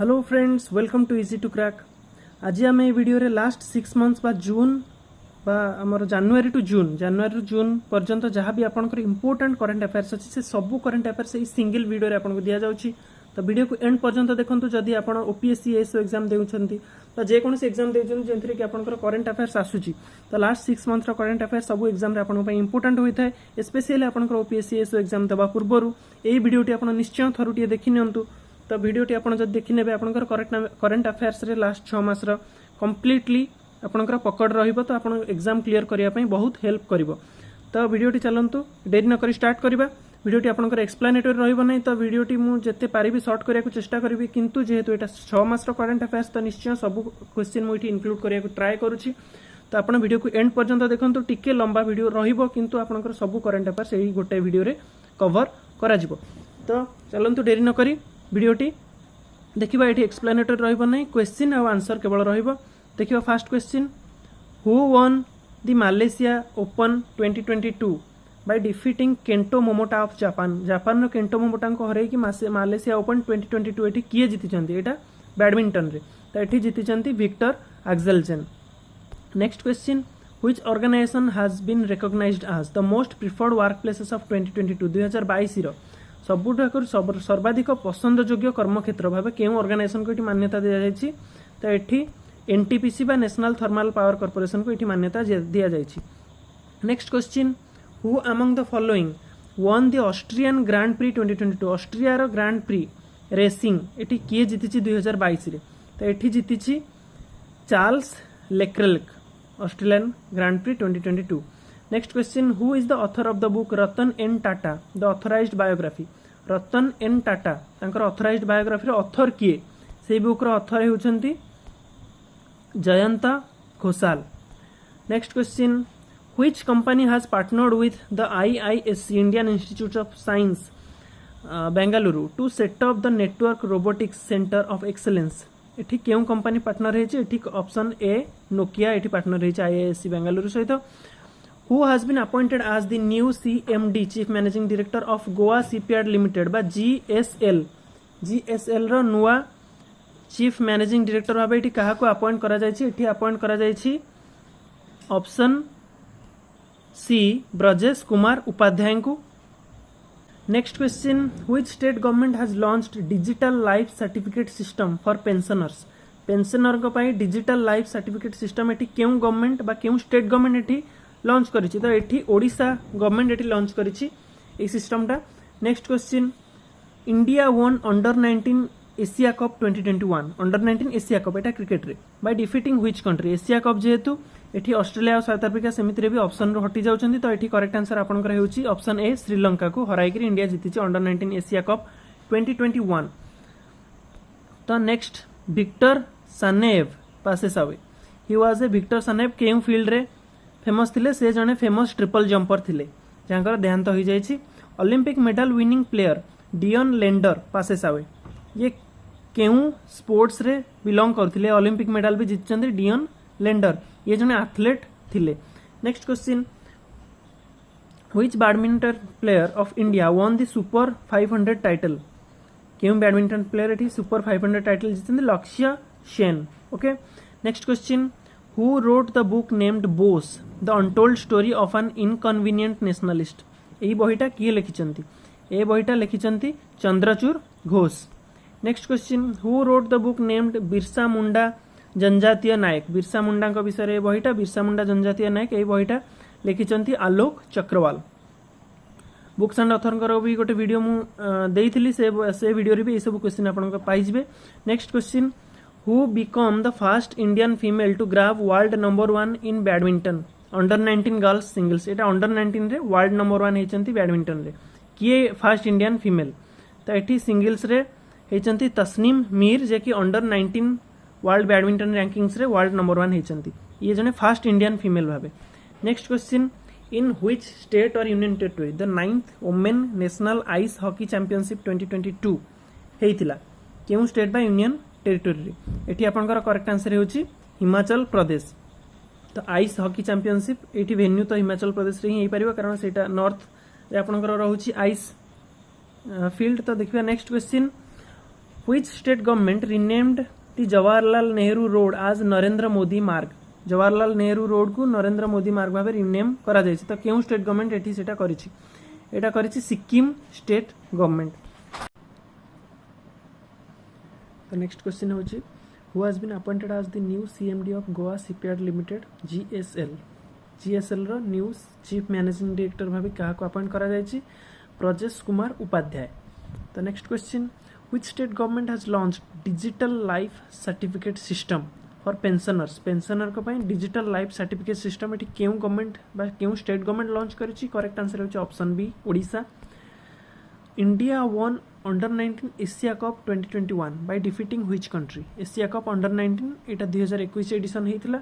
Hello friends, welcome to easy to crack. आज आम ये वीडियो रे लास्ट 6 मंथ्स बा जून बा आमर जनवरी टू जून पर्यंत जहाँ भी आपंकर इंपोर्टेंट करंट अफेयर्स अच्छी से सब करंट अफेयर्स ये सिंगल वीडियो आपको दि जाऊँगी। तो वीडियो को एंड पर्यंत देखो जदि आप ओपीएससी एसओ एग्जाम देउछंती तो जेकोसी एग्जाम देउछन जेंथि कि आपनकर करंट अफेयर्स आसुची तो लास्ट 6 मंथ्स रो करंट अफेयर्स सब एग्जाम रे आपन इंपोर्टेंट होता है। स्पेशली आपनकर ओपीएससी एसओ एग्जाम देबा पूर्व एई वीडियोटी आपन निश्चय थरुटिए देखि नियंतु। तो वीडियोटी आपन जब देखि नेबे आपनकर करंट अफेयर्स रे लास्ट 6 मास रो कंप्लीटली आपनकर पकड़ रहिबो तो आपन एग्जाम क्लियर करिया पई बहुत हेल्प करिवो। तो वीडियोटी चलंतु देरी न करी स्टार्ट करबा। वीडियोटी आपनकर एक्सप्लेनेटरी रहिबो नै तो वीडियोटी मु जत्ते पारिबी शॉर्ट करिया को चेष्टा करबी, किंतु जेहेतु एटा 6 मास रो करंट अफेयर्स तो निश्चय सब क्वेश्चन मु इठी इंक्लूड करिया को ट्राई करूची। तो आपण वीडियो को एंड पर्यंत देखंतु। टिके लंबा वीडियो रहिबो किंतु आपनकर सब करंट अफेयर्स एही गोटे वीडियो रे कवर करा जिवो। तो चलंतु देरी न करी वीडियोटी देखिबा। एठी एक्सप्लेनेटरी रहिबो नै, क्वेश्चन और आंसर केवल रहिबो। देखिबा first question, who won the Malaysia Open 2022 by defeating Kento Momota of Japan. Japan रो केंटो मोमोटा को हरै कि मालेशिया ओपन 2022 एठी किए जीति चंती एटा बैडमिंटन रे। तो एठी जीति चंती Viktor Axelsen. Next question, which organisation has been recognised as the most preferred work places of 2022 2022 रो सबुठाकुर सर्वाधिक पसंद योग्य कर्मक्षेत्र भाबे केउ ऑर्गेनाइजेशन को एठी मान्यता दिया जायछि। तो एठी एनटीपीसी बा नेशनल थर्मल पावर कॉर्पोरेशन को एठी मान्यता दिया जायछि। Next question, who among the following won the Austrian Grand Prix 2022। Austria रो ग्रैंड प्री रेसिंग एठी किए जीतिछि 2022 रे। तो एठी जीतिछि Charles Leclerc Australian Grand Prix 2022। Next question, who is the author of the book Ratan N Tata the authorised biography. Ratan N Tata तांकर authorised biography रो ऑथर किए, से बुक रो ऑथर हेउछंती Jayanta Ghoshal. Next question, which company has partnered with the IISc Indian Institute of Science Bengaluru to set up the network robotics center of excellence। एठी केउ company partner हेछि? एठी ऑप्शन ए नोकिया एठी partner हेछि IISc Bengaluru सहित। Who has been appointed as the new CMD chief managing director of Goa shipyard limited बा GSL रो नुआ चीफ मैनेजिंग डायरेक्टर भाबे एठी काहा को अपॉइंट करा जायछि? एठी अपॉइंट करा जायछि ऑप्शन सी ब्रजेश कुमार उपाध्याय को। Next question, which state government has launched digital life certificate system for pensioners. Pensioner को पाई डिजिटल लाइफ सर्टिफिकेट सिस्टम एठी केउ गवर्नमेंट बा केउ स्टेट गवर्नमेंट एठी लॉन्च करिछि? तो एठी ओडिशा गवर्नमेंट एठी लॉन्च करिछि ए सिस्टमटा। Next question, India won under 19 Asia cup 2021। Under 19 Asia cup एटा क्रिकेट रे by defeating which country. Asia cup जेहेतु एठी ऑस्ट्रेलिया और साउथ अफ्रीका सेमिति रे भी ऑप्शन रो हटि जाउछन्ती। तो एठी करेक्ट आंसर आपनकर हेउची ऑप्शन ए श्रीलंका को हराई कि इंडिया जीतिछि अंडर 19 एशिया कप 2021। तो next, Victor Saneyev passes away. He was a Viktor Saneyev केउ फील्ड रे फेमस थिले? से जने फेमस ट्रिपल जंपर थिले जांकर देहांत होई जायछि। Olympic medal winning player Dean Lander passes away, ये केउ स्पोर्ट्स रे बिलोंग करथिले? ओलंपिक मेडल भी जितचंती डियन लेंडर, ये जने एथलेट थिले। Next question, which badminton player of India won the super 500 title. केउ बैडमिंटन प्लेयर एठी सुपर 500 टाइटल जितचंती? Lakshya Sen. Okay. Next question, who wrote the book named Bose the untold story of an inconvenient nationalist. एही बहिटा किए लिखिचंती? ए बहिटा लिखिचंती Chandrachur Ghosh. Next question, who wrote the book named Birsa Munda Janjatiya Nayak. Birsa मुंडा विषय बहीटा बिरसा मुंडा जनजातीय नायक यही बहीटा लिखिचंती आलोक चक्रवाल। बुक्स एंड ऑथर भी गोटे वीडियो मु देइथिली, से वीडियो रे भी ये सब क्वेश्चन आपन पाई जिवे। Next question, who become the first Indian female to grab world number 1 in badminton under 19 girls singles. एटा अंडर 19 रे वर्ल्ड नंबर 1 हेचंती बैडमिंटन रे। किए फर्स्ट इंडियन फीमेल? तो एठी सिंगल्स रे हेचंती तस्नीम मीर, जे कि अंडर 19 वर्ल्ड बैडमिंटन रैंकिंग्स रे वर्ल्ड नंबर 1 हेचंती। ये जने फर्स्ट इंडियन फीमेल भाबे। Next question, in which state और union territory the 9th women national ice hockey championship 2022 हेइतिला? केउ स्टेट बा यूनियन टेरिटरी रे? एठी आपनकर करेक्ट आंसर हेउची हिमाचल प्रदेश। तो आइस हॉकी चैंपियनशिप एठी वेन्यू तो हिमाचल प्रदेश रे ही हेइ परिबो, कारण सेटा नॉर्थ रे आपनकर रहउची आइस फील्ड। तो देखिबा next question, which state government renamed the Jawaharlal Nehru road as Narendra Modi मार्ग जवाहरलाल नेहरू रोड को नरेंद्र मोदी मार्ग भाव रिनेम करा जायछि तो केउ स्टेट गवर्नमेंट एठी सेटा करिछि एटा करिछि सिक्किम स्टेट गवर्नमेंट तो नेक्स्ट क्वेश्चन होछि who has been appointed as the new CMD of Goa shipyard limited GSL रो न्यू चीफ मैनेजिंग डायरेक्टर भाव क्या अपॉइंट करा जायछि ब्रजेश कुमार उपाध्याय तो next question which state government has launched digital life certificate system for pensioners pensioner को digital life certificate system एटी केउ government बा केउ स्टेट गवर्नमेंट लॉन्च करिछि करेक्ट आंसर होछि option B Odisha India won under 19 Asia cup 2021 by defeating which country Asia Cup under 19 एटा 2021 addition हेतिला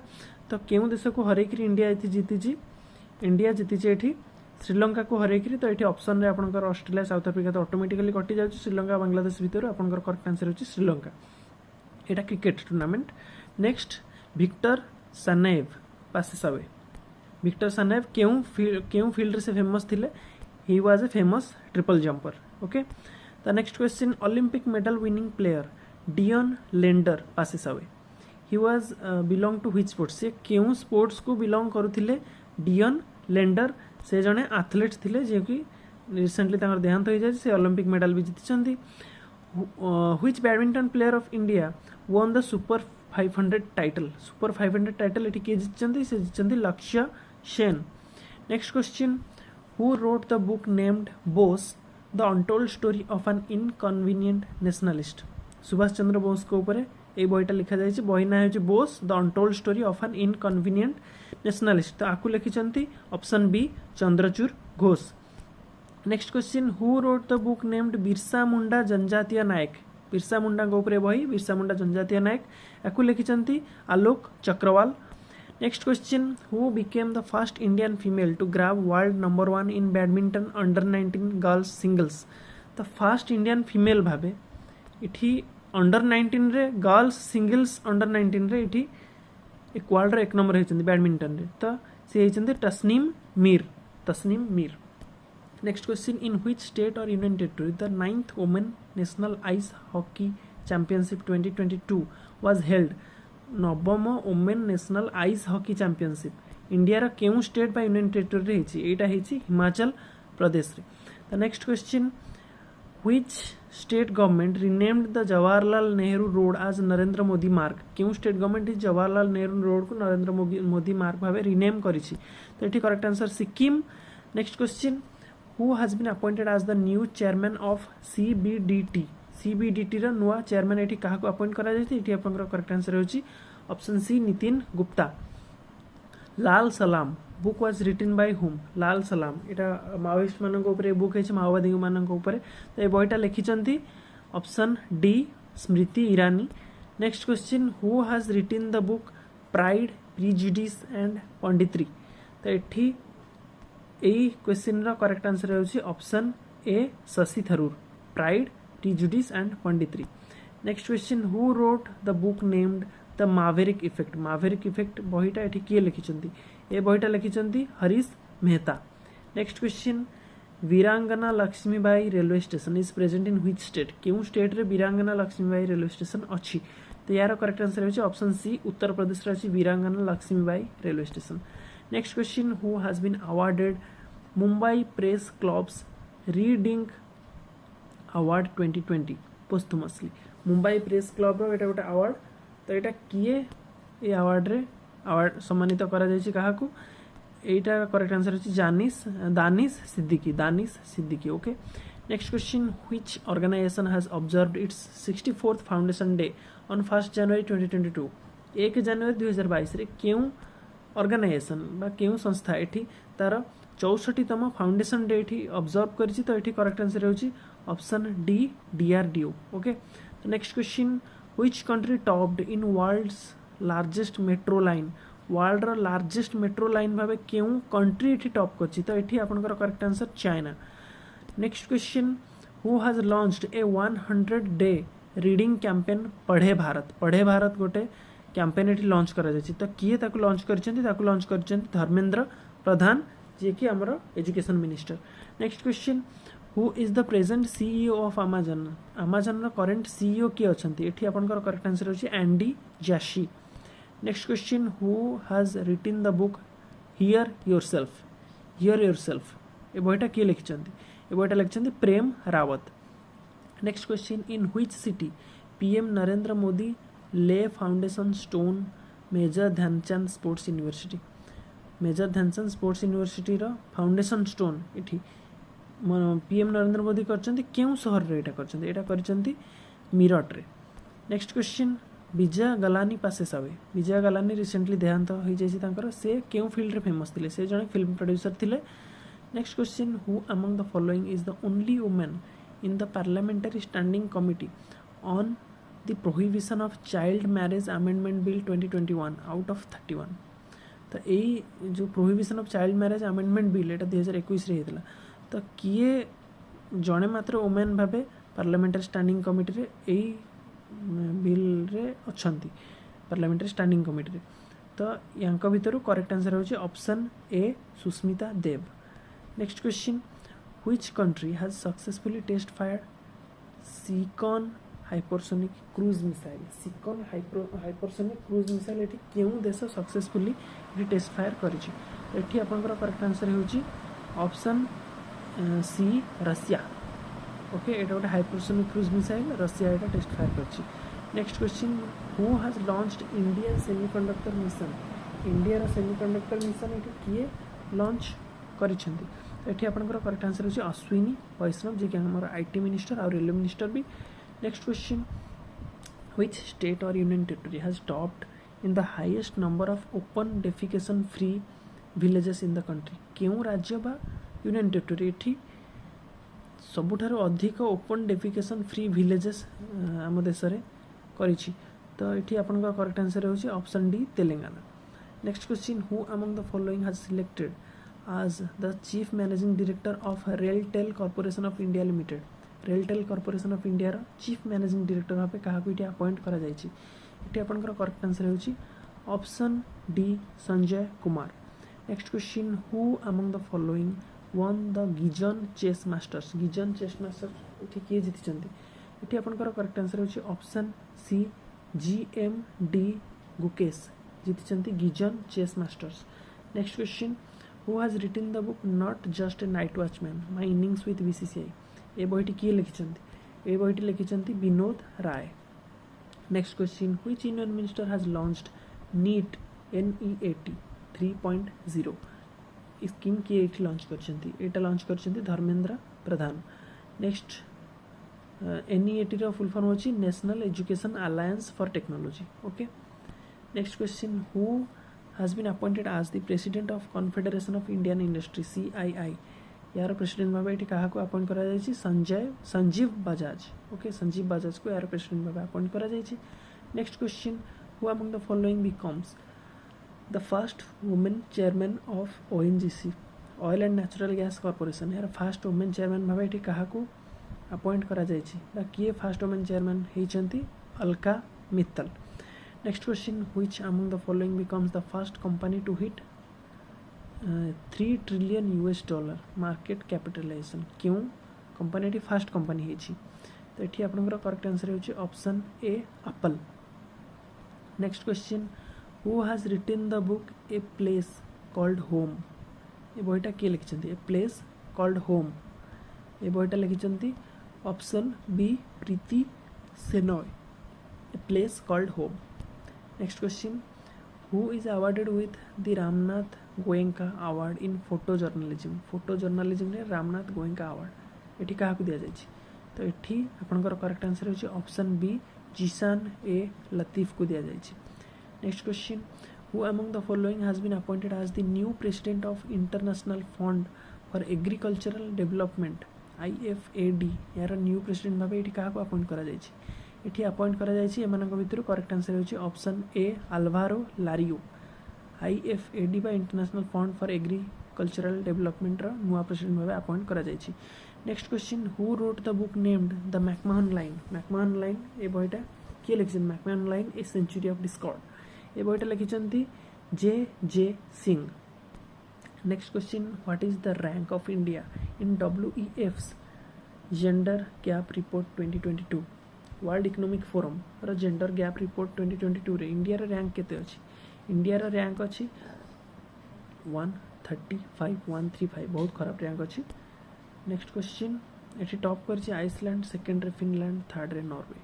तो केउ देश को हरेकरी इंडिया एथि जीतिछि इंडिया जीतिछि एठी श्रीलंका को हरेकरी तो ये ऑप्शन रे आपनकर ऑस्ट्रेलिया साउथ अफ्रीका तो ऑटोमेटिकली कटि जाउछि श्रीलंका बांग्लादेश भीतर आपनकर करेक्ट आंसर होछि श्रीलंका एटा cricket tournament next Victor Saneyev passes away Victor Saneyev केउ फील्ड से फेमस थिले he was a famous triple jumper okay the next question Olympic medal winning player Dean Lander passes away he was belong to which sports से केउ sports को belong करुथिले Dion lender से जने athlete थिले जे कि recently तांकर देहांत हो जाय से ओलंपिक मेडल भी जीतिछंती which badminton player of India won the super 500 title एटी किए जीतिछंती से जीतिछंती Lakshya Sen next question who wrote the book named Bose the untold story of an inconvenient nationalist Subhash Chandra Bose को ऊपर ए बहीटा लिखा जायछि बही ना होछि Bose the untold story of an inconvenient nationalist तो आकु लिखिछंती option B Chandrachur Ghosh next question who wrote the book named Birsa Munda Janjatiya Nayak Birsa Munda ऊपर बही बिरसा मुंडा जनजातीय नायक आकु लिखिछंती Alok Chakrawal next question who became the first Indian female to grab world number 1 in badminton under 19 girls singles तो first Indian female भाबे इठी अंडर 19 रे गर्ल्स सिंगल्स अंडर 19 रे इठी एक वर्ल्ड रे एक नंबर हेचंदी बैडमिंटन रे तो से हेचंदी Tasneem Mir next question in which state और union territory the 9th women national ice hockey championship 2022 was held नवम women national ice hockey championship India रा केउ स्टेट बा यूनियन टेरिटरी रे हेछि एटा हेछि हिमाचल प्रदेश रे the next question which state government renamed the Jawaharlal Nehru road as Narendra Modi Marg केउ state government Jawaharlal Nehru road को नरेंद्र मोदी मार्ग भाबे rename करिछि तो एठी correct answer Sikkim next question who has been appointed as the new chairman of CBDT रा नुआ चेयरमैन एठी काहा को अपॉइंट करा जायछि एठी आपनकर करेक्ट आंसर होछि option C Nitin Gupta Lal Salaam book was written by whom लाल सलाम एटा माओइस्ट मानक ऊपर बुक है माओवादी मानक ऊपर तो ये बहीटा लिखिचंती option D Smriti Irani next question who has written the book pride prejudice and punditry तो एठी एई क्वेश्चन रा करेक्ट आंसर होछि option A Shashi Tharoor pride prejudice and punditry next question who wrote the book named the maverick effect बहीटा एठी किए लिखिचंती ए बहीटा लिखिचंती Harish Mehta next question Veerangana Lakshmibai railway station is present in which state केउ स्टेट रे वीरांगना लक्ष्मीबाई रेलवे स्टेशन अछि तो यार करेक्ट आंसर होछि ऑप्शन सी उत्तर प्रदेश रे अछि Veerangana Lakshmibai railway station next question who has been awarded Mumbai press club's red ink award 2020 posthumously Mumbai press club रो एटा गोटे अवार्ड तो एटा किए ए अवार्ड रे अवार्ड सम्मानित करा जायछि काहा को एटा करेक्ट आंसर होछि Danish Siddiqui okay next question which organisation has observed its 64th foundation day on 1 जनवरी 2022 1 जनवरी 2022 रे केउ ऑर्गेनाइजेशन बा केउ संस्था एठी तार 64तम फाउंडेशन डे एठी ऑब्जर्व करिछि तो एठी करेक्ट आंसर होछि ऑप्शन डी डीआरडीओ ओके तो next question which country topped in world's largest metro line world रो लार्जेस्ट मेट्रो लाइन भाबे केउ कंट्री एठी टॉप करछि तो एठी आपनकर correct answer China next question who has launched A 100 day reading campaign पढ़े भारत गोटे कैंपेन एठी लॉन्च करा जायछि तो किए ताकू लॉन्च करछन्ती धर्मेंद्र प्रधान जे कि हमर education minister next question who is the present CEO of Amazon Amazon current CEO किए अच्छे ये आपंकर करेक्ट आंसर होची Andy Jassy next question who has written the book hear yourself ये बहीटा किए लिखिं ये बहीटा लिखिं Prem Rawat next question in which city PM Narendra Modi lay foundation stone major Dhyan Chand sports university major Dhyan Chand sports university रो फाउंडेशन स्टोन इठी पीएम नरेंद्र मोदी करछन्ती केउ शहर रे एटा करछन्ती एटा करछन्ती मीरठ रे नेक्स्ट क्वेश्चन विजय गलानी पासेस आवे विजय गलानी रिसेंटली देहांत हो जाइछि तांकर से केउ फील्ड रे फेमस थिले से जने फिल्म प्रोड्यूसर थिले next question who among the following is the only woman in the parliamentary standing committee on the prohibition of child marriage amendment bill 2021 out of 31 तो यही जो prohibition of child marriage amendment bill एटा 2021 रे हेतला तो किए जड़े मात्र women भावे parliamentary standing committee रे यही बिल रे अच्छंती पार्लियामेंटरी स्टैंडिंग कमिटी रे तो यांक भितर करेक्ट आंसर होची option A Susmita Dev next question which country has successfully test fired Zircon hypersonic cruise missile Zircon hypersonic cruise missile एठी केउ देश सक्सेसफुली टेस्ट फायर करिछि एठी आपनकर करेक्ट आंसर होची ऑप्शन सी रशिया ओके एटा गोटे हाइपरसोनिक क्रूज मिसाइल रशिया एटा टेस्ट फायर करछि next question who has launched Indian semiconductor mission India रो सेमीकंडक्टर मिशन एठी किए लॉन्च करिसेंती एठी आपनकर करेक्ट आंसर होची अश्विनी वैष्णव जे कि हमर आईटी मिनिस्टर और रेलवे मिनिस्टर भी नेक्स्ट क्वेश्चन व्हिच स्टेट और union territory has topped in the highest number of open defecation free villages in the country केउ राज्य बा यूनियन टेरिटरी एठी सबुठार अधिक ओपन डेफिकेशन फ्री विलेजेस आम देश रे करिछि तो एठी आपनका करेक्ट आंसर होछि option D Telangana next question who among the following has selected as the chief managing director of Railtel Corporation of India Limited Railtel Corporation of India रो chief managing director भाबे काहाकू इटी अपॉइंट करा जायछि इटी आपनकर correct answer होछि option D Sanjay Kumar next question who among the following won the Gijon chess masters इटी किए जीतिचंती इटी आपनकर करेक्ट आंसर होछि ऑप्शन सी GMD गुकेश जीतिचंती Gijon chess masters next question who has written the book not just a night watchman my innings with BCCI ए बहीटी किए लिखिचंती ए बहीटी लिखिचंती Vinod Rai next question which union minister has launched NEAT 3.0 scheme किए एठी launch करचंती एटा लॉन्च करचंती धर्मेंद्र प्रधान नेक्स्ट NEAT रो फुल फॉर्म होची national education alliance for technology okay next question who has been appointed as the president of Confederation of Indian Industry CII यार president भाबे एठी काहा को अपॉइंट करा जायछि संजीव बजाज ओके संजीव बजाज को यार प्रेसिडेंट भाबे अपॉइंट करा जायछि next question who among the following becomes the first women chairman of ONGC oil and natural gas corporation यार फर्स्ट वुमेन चेयरमैन भाबे एठी काहा को अपॉइंट करा जायछि बा किए फर्स्ट वुमेन चेयरमैन हेचंती Alka Mittal next question which among the following becomes the first company to hit $3 trillion market capitalisation क्यों कंपनी टी फर्स्ट कंपनी हेची तो एठी आपनकर करेक्ट आंसर होची option A Apple next question who has written the book a place called home ए बहीटा किए लिखिचंती ए प्लेस कॉल्ड होम ए बहीटा लिखिचंती option B Preeti Shenoy a place called home next question who is awarded with the Ramnath Goenka award in photo journalism रे Ramnath Goenka award एठी काहाकू दिया जायछि तो एठी आपनकर करेक्ट आंसर होछि option B Zeeshan A Latif को दिया जायछि next question who among the following has been appointed as the new president of international fund for agricultural development IFAD यार न्यू प्रेसिडेंट भाबे एठी काहाकू अपॉइंट करा जायछि एठी अपॉइंट करा जायछि एमानक भितरु करेक्ट आंसर होछि option A Alvaro Lario IFAD बा international fund for agricultural development रो नुआ प्रेसिडेंट भाबे अपॉइंट करा जायछि next question who wrote the book named the McMahon line ए बहीटा किए लिखिछन McMahon line a century of discord ए बहीटा लिखिछंती J Singh next question what is the rank of India in WEF's gender gap report 2022 world economic forum रो gender gap report 2022 रे India रो rank केते अछि इंडिया रो रैंक अछि 135 बहुत खराब रैंक अछि नेक्स्ट क्वेश्चन एठी टॉप करछि आइसलैंड सेकंड रे फिनलैंड थर्ड रे Norway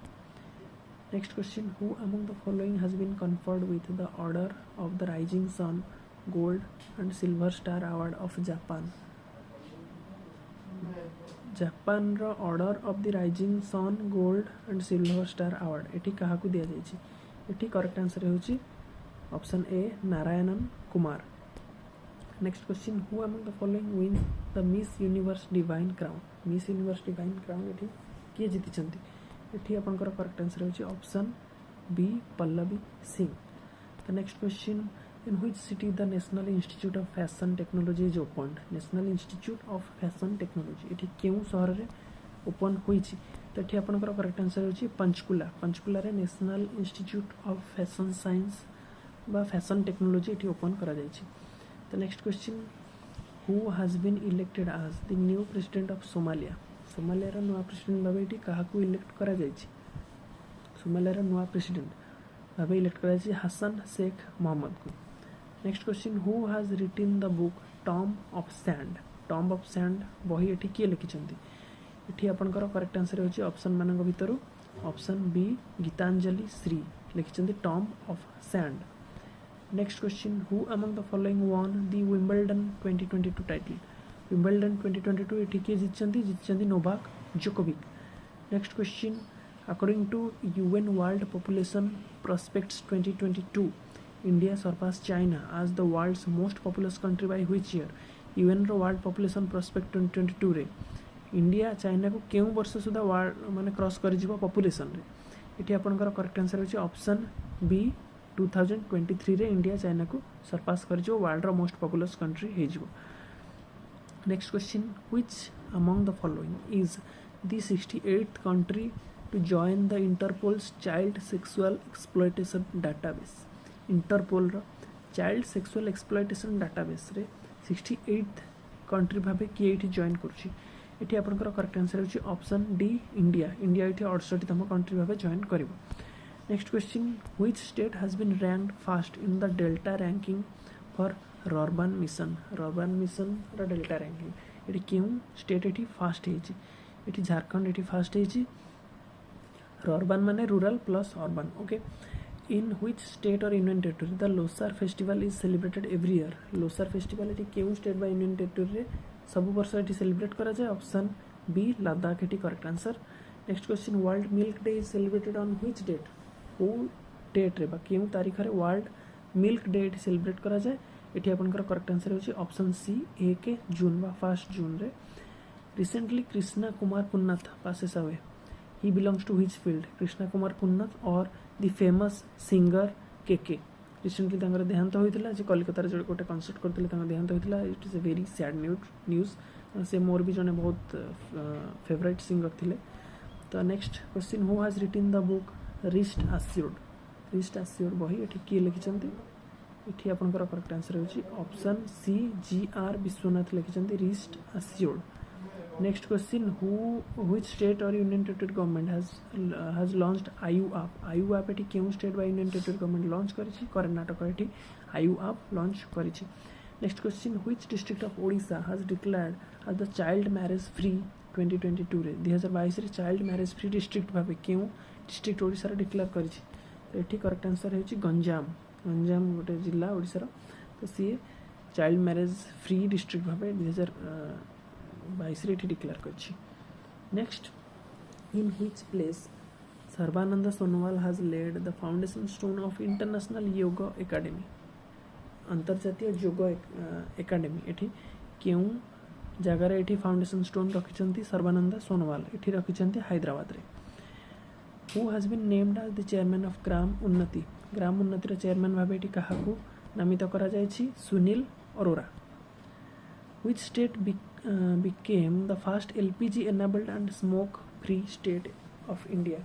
next question who among the following has been conferred with the Order of the Rising Sun Gold and Silver Star award of Japan Japan रो Order of the Rising Sun Gold and Silver Star award एठी काहा को दिया जायछि एठी correct answer होछि option A Narayanan Kumar next question who among the following win the Miss Universe Divine Crown एठी किए जीतिछंती एठी आपनकर करेक्ट आंसर होछि option B Pallavi Singh the next question in which city the national institute of fashion technology is opened national institute of fashion technology एठी केउ शहर रे ओपन होईछि तो एठी आपनकर करेक्ट आंसर होछि पंचकुला रे National Institute of Fashion science बा फैशन टेक्नोलॉजी एठी ओपन करा जायछि तो next question who has been elected as the new president of Somalia रो नवा प्रेसिडेंट भाबे एठी काहा को इलेक्ट करा जायछि सोमालिया रो नवा प्रेसिडेंट भाबे इलेक्ट करा जायछि हसन शेख मोहम्मद को next question who has written the book tomb of sand बही एठी किए लिखिछंती एठी आपनकर करेक्ट आंसर होछि ऑप्शन मानक भितरु ऑप्शन बी गीतांजलि श्री लिखिछंती Tomb of Sand next question who among the following won the Wimbledon 2022 title Wimbledon 2022 एठी किए जीतिछंती Novak Djokovic next question according to UN World Population Prospects 2022 India surpassed China as the world's most populous country by which year? UN रो world population prospect 2022 रे India China को केउ वर्ष सुधा world माने cross करि जिवो पॉपुलेशन रे एठी आपनकर करेक्ट आंसर होछि ऑप्शन बी 2023 रे इंडिया चाइना को सरपास करि जिवो वर्ल्ड रो मोस्ट पॉपुलस कंट्री हे जिवो next question which among the following is the 68th country to join the Interpol's child sexual exploitation database Interpol रो चाइल्ड सेक्सुअल एक्सप्लॉयटेशन डाटाबेस रे 68th country भाबे किए एठी जॉइन करछि एठी आपनकर करेक्ट आंसर होछि ऑप्शन डी इंडिया एठी 68तम कंट्री भाबे जॉइन करिवो next question which state has been ranked first in the Delta ranking for Rurban Mission रो डेल्टा रैंकिंग एठी केउ स्टेट एठी फर्स्ट हेछि एठी झारखंड एठी फर्स्ट हेछि रर्बन माने rural plus urban okay In which state or union territory the Losar festival is celebrated every year? Losar festival एटी केउ स्टेट बा यूनियन टेरिटरी रे सब वर्ष एटी सेलिब्रेट करा जाय ऑप्शन बी लद्दाख एटी correct answer next question World Milk Day is celebrated on which date को डेट रे बा केउ तारीख रे वर्ल्ड मिल्क डे एटी सेलिब्रेट करा जाय एटी आपनकर करेक्ट आंसर होछि ऑप्शन सी 1 जून बा 1 जून रे recently Krishna Kumar Punnath passes away he belongs to which field Krishna Kumar Punnath और the famous singer KK recently तांगर देहांत होइतिला जे कलकत्ता रे जो गोटे कॉन्सर्ट करथिले तांगर देहांत होइतिला it is a very sad news से मोर भी जने बहुत फेवरेट सिंगर थिले तो next question who has written the book Wrist Assured बही एठी की लिखिचंती एठी आपनकर करेक्ट आंसर होछि option C G R Viswanath लिखिचंती Wrist Assured next question which state or union territory government has launched आयु आप एटी केउ स्टेट बाय यूनियन टेरिटरी गवर्नमेंट लॉन्च करिछि कर्नाटक एटी आयु आप लॉन्च करिछि next question which district of Odisha has declared as the child marriage free 2022 रे 2022 रे child marriage free district भाबे केउ डिस्ट्रिक्ट ओडिसा रे डिक्लेयर करिछि तो एटी करेक्ट आंसर हेछि गंजाम गोटे जिला ओडिसा रो तो सी चाइल्ड मैरिज फ्री डिस्ट्रिक्ट भाबे 2022 रे डिक्लेयर करछि next in which place Sarbananda Sonowal has laid the foundation stone of International Yoga Academy अंतर्जातीय योग एकेडमी एठी केउ जगह रे एठी फाउंडेशन स्टोन रखिचंती सर्बानंद सोनोवाल एठी रखिचंती हैदराबाद रे who has been named as the chairman of Gram Unnati रो चेयरमैन भाबे एठी काहा को नामित करा जायछि Sunil Arora which state became the first LPG enabled and smoke free state of India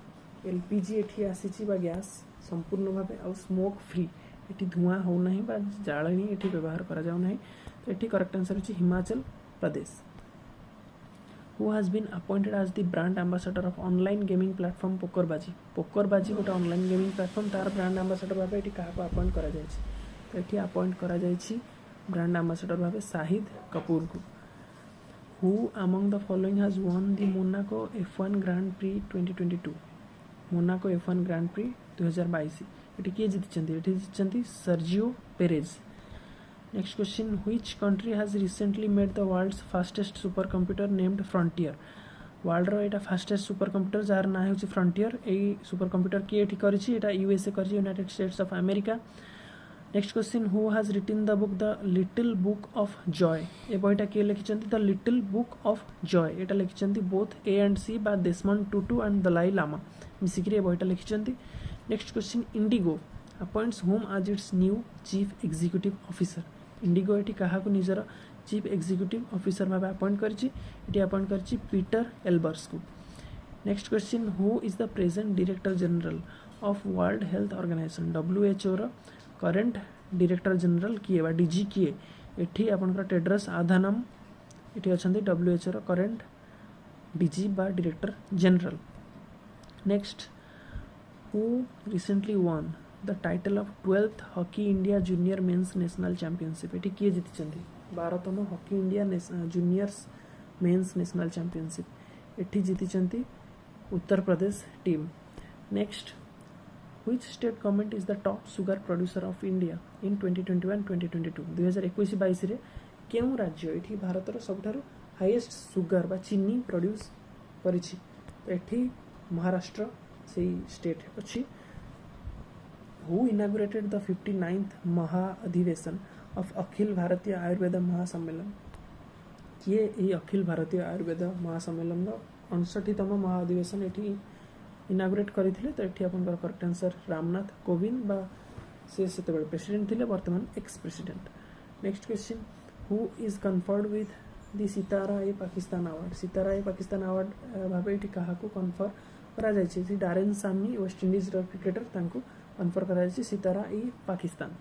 LPG एठी आसीछि बा गैस संपूर्ण भाबे आ स्मोक फ्री एठी धुआं हो नाही बा जाळनी एठी व्यवहार करा जाउ नाही तो एठी करेक्ट आंसर अछि Himachal Pradesh who has been appointed as the brand ambassador of online gaming platform PokerBaazi. PokerBaazi गोटे ऑनलाइन गेमिंग प्लेटफॉर्म तार ब्रांड एम्बेसडर भाव ये क्या अपॉइंट करा जायछि। तो ये अपॉइंट करा जायछि ब्रांड एम्बेसडर भाव शाहिद कपूर को। Who among the following has won the Monaco F1 Grand Prix 2022। Monaco F1 Grand Prix 2022 ये किए जीति। ये जीति Sergio Perez. Next question, which country has recently made the world's fastest super computer named Frontier. World रो एटा fastest super computer jar ना होची frontier. एई super computer किए एठी करिछि, एटा यूएसए करिछि, United States of America. Next question, who has written the book The Little Book of Joy. ए बहिटा किए लिखिछन्ति The Little Book of Joy. एटा लिखिछन्ति बोथ ए एंड सी बा Desmond Tutu and Dalai Lama मिसिकरी ए बहिटा लिखिछन्ति। Next question, IndiGo appoints whom as its new chief executive officer. IndiGo ये क्या निजर चीफ एग्जीक्यूटिव ऑफिसर भाव अपॉइंट कर अपॉइंट कर पीटर एल्बर्स को। Next question, who is the present director general of World health Organization. WHO रो current director general किए बा डीजी किए। एठी आपनकर टेड्रस आधानम एठी अछंती WHO रो करेंट डीजी बा director general. Next, who recently won the title of 12th Hockey India junior men's national championship. ये किए जीति 12तम Hockey India juniors men's national championship ये जीति Uttar Pradesh team. Next, which state government is the top sugar producer of India इन 2021-2022। 2021-22 रे केउं राज्य ये भारतर सबठारु highest sugar बा चीनी प्रोड्यूस करिछि। तो ये महाराष्ट्र से स्टेट अच्छी। हु इनागुरेटेड द 59th महाअधिवेशन ऑफ अखिल भारतीय आयुर्वेद महासम्मेलन। किए यही अखिल भारतीय आयुर्वेद महासम्मेलन 59तम महाअधिवेशन ये इनागुरेट करते। तो ये आप करेक्ट आंसर रामनाथ कोविंद बा से प्रेसिडेंट थे, वर्तमान ex president. Next question, who is conferred with the Sitara e Pakistan award. Sitara e Pakistan award भाव ये क्या कन्फर करा जायछि। Darren Sammy West Indies cricketer तांको कन्फर करा जायछि Sitara e Pakistan.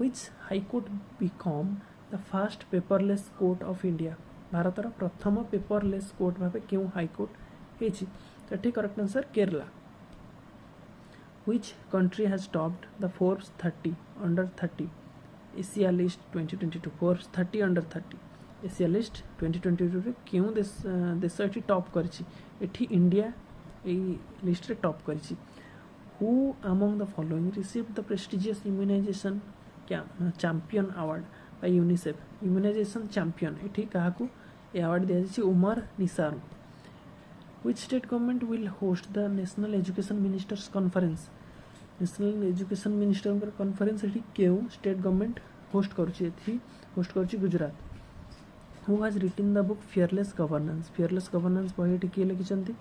Which high court become the first paperless court of India. भारतर प्रथम पेपरलेस कोर्ट भाव क्यों हाईकोर्ट होइछि। तो ठीक correct answer Kerala. Which country has topped the Forbes 30 under 30 Asia list 2022। Forbes 30 under 30 Asia list 2022 रे क्यों देश एठी टॉप करछि। एठी इंडिया एई लिस्ट रे टॉप करछि। Who among the following received the prestigious immunisation champion award by UNICEF. Immunisation champion ये क्या अवार्ड दिया जायछि Omar Nisar. Which state government will host the national education ministers conference. National education minister conference ये क्यों स्टेट गवर्नमेंट होस्ट करुच्ची Gujarat. Who has written the book fearless governance. Fearless governance बही किए लिखिछन्ति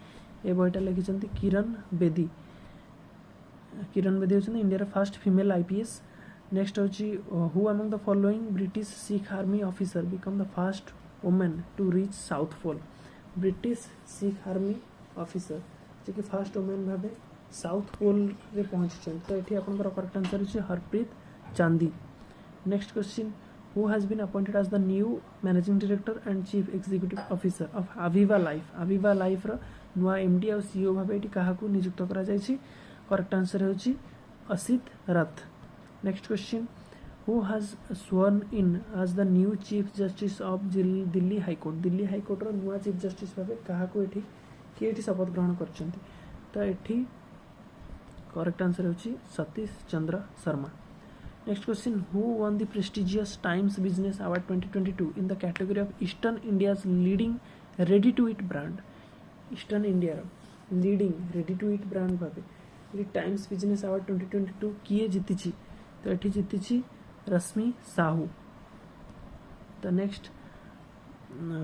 ए बहीटा लिखिछन्ति किरण बेदी। किरण बेदी होछन India first female IPS. Next होची, who among the following British Sikh army officer become the first women to reach South Pole. British Sikh army officer जे कि फर्स्ट वुमेन भाबे साउथ पोल रे पहुंचछन। तो एठी आपनकर करेक्ट आंसर होची Harpreet Chandi. Next question, who has been appointed as the new managing director and chief executive officer of Aviva Life. Aviva Life रो नुआ एमडी और सीईओ भाबे एठी काहाकू नियुक्त करा जायछि। करेक्ट आंसर होची Asit Rath. Next question, who has sworn in as the new chief justice of Delhi high court. Delhi high court रो नुआ चीफ जस्टिस भाबे काहाकू एठी किए एठी शपथ ग्रहण करछन्ति। तो एठी करेक्ट आंसर होची Satish Chandra Sharma. Next question, who won the prestigious Times Business award 2022 in the category of eastern India's leading ready to eat brand. Eastern India leading ready to eat brand भाबे ये टाइम्स बिजनेस अवार्ड 2022 किए जीति। तो ये जीति Rashmi Sahu. The next,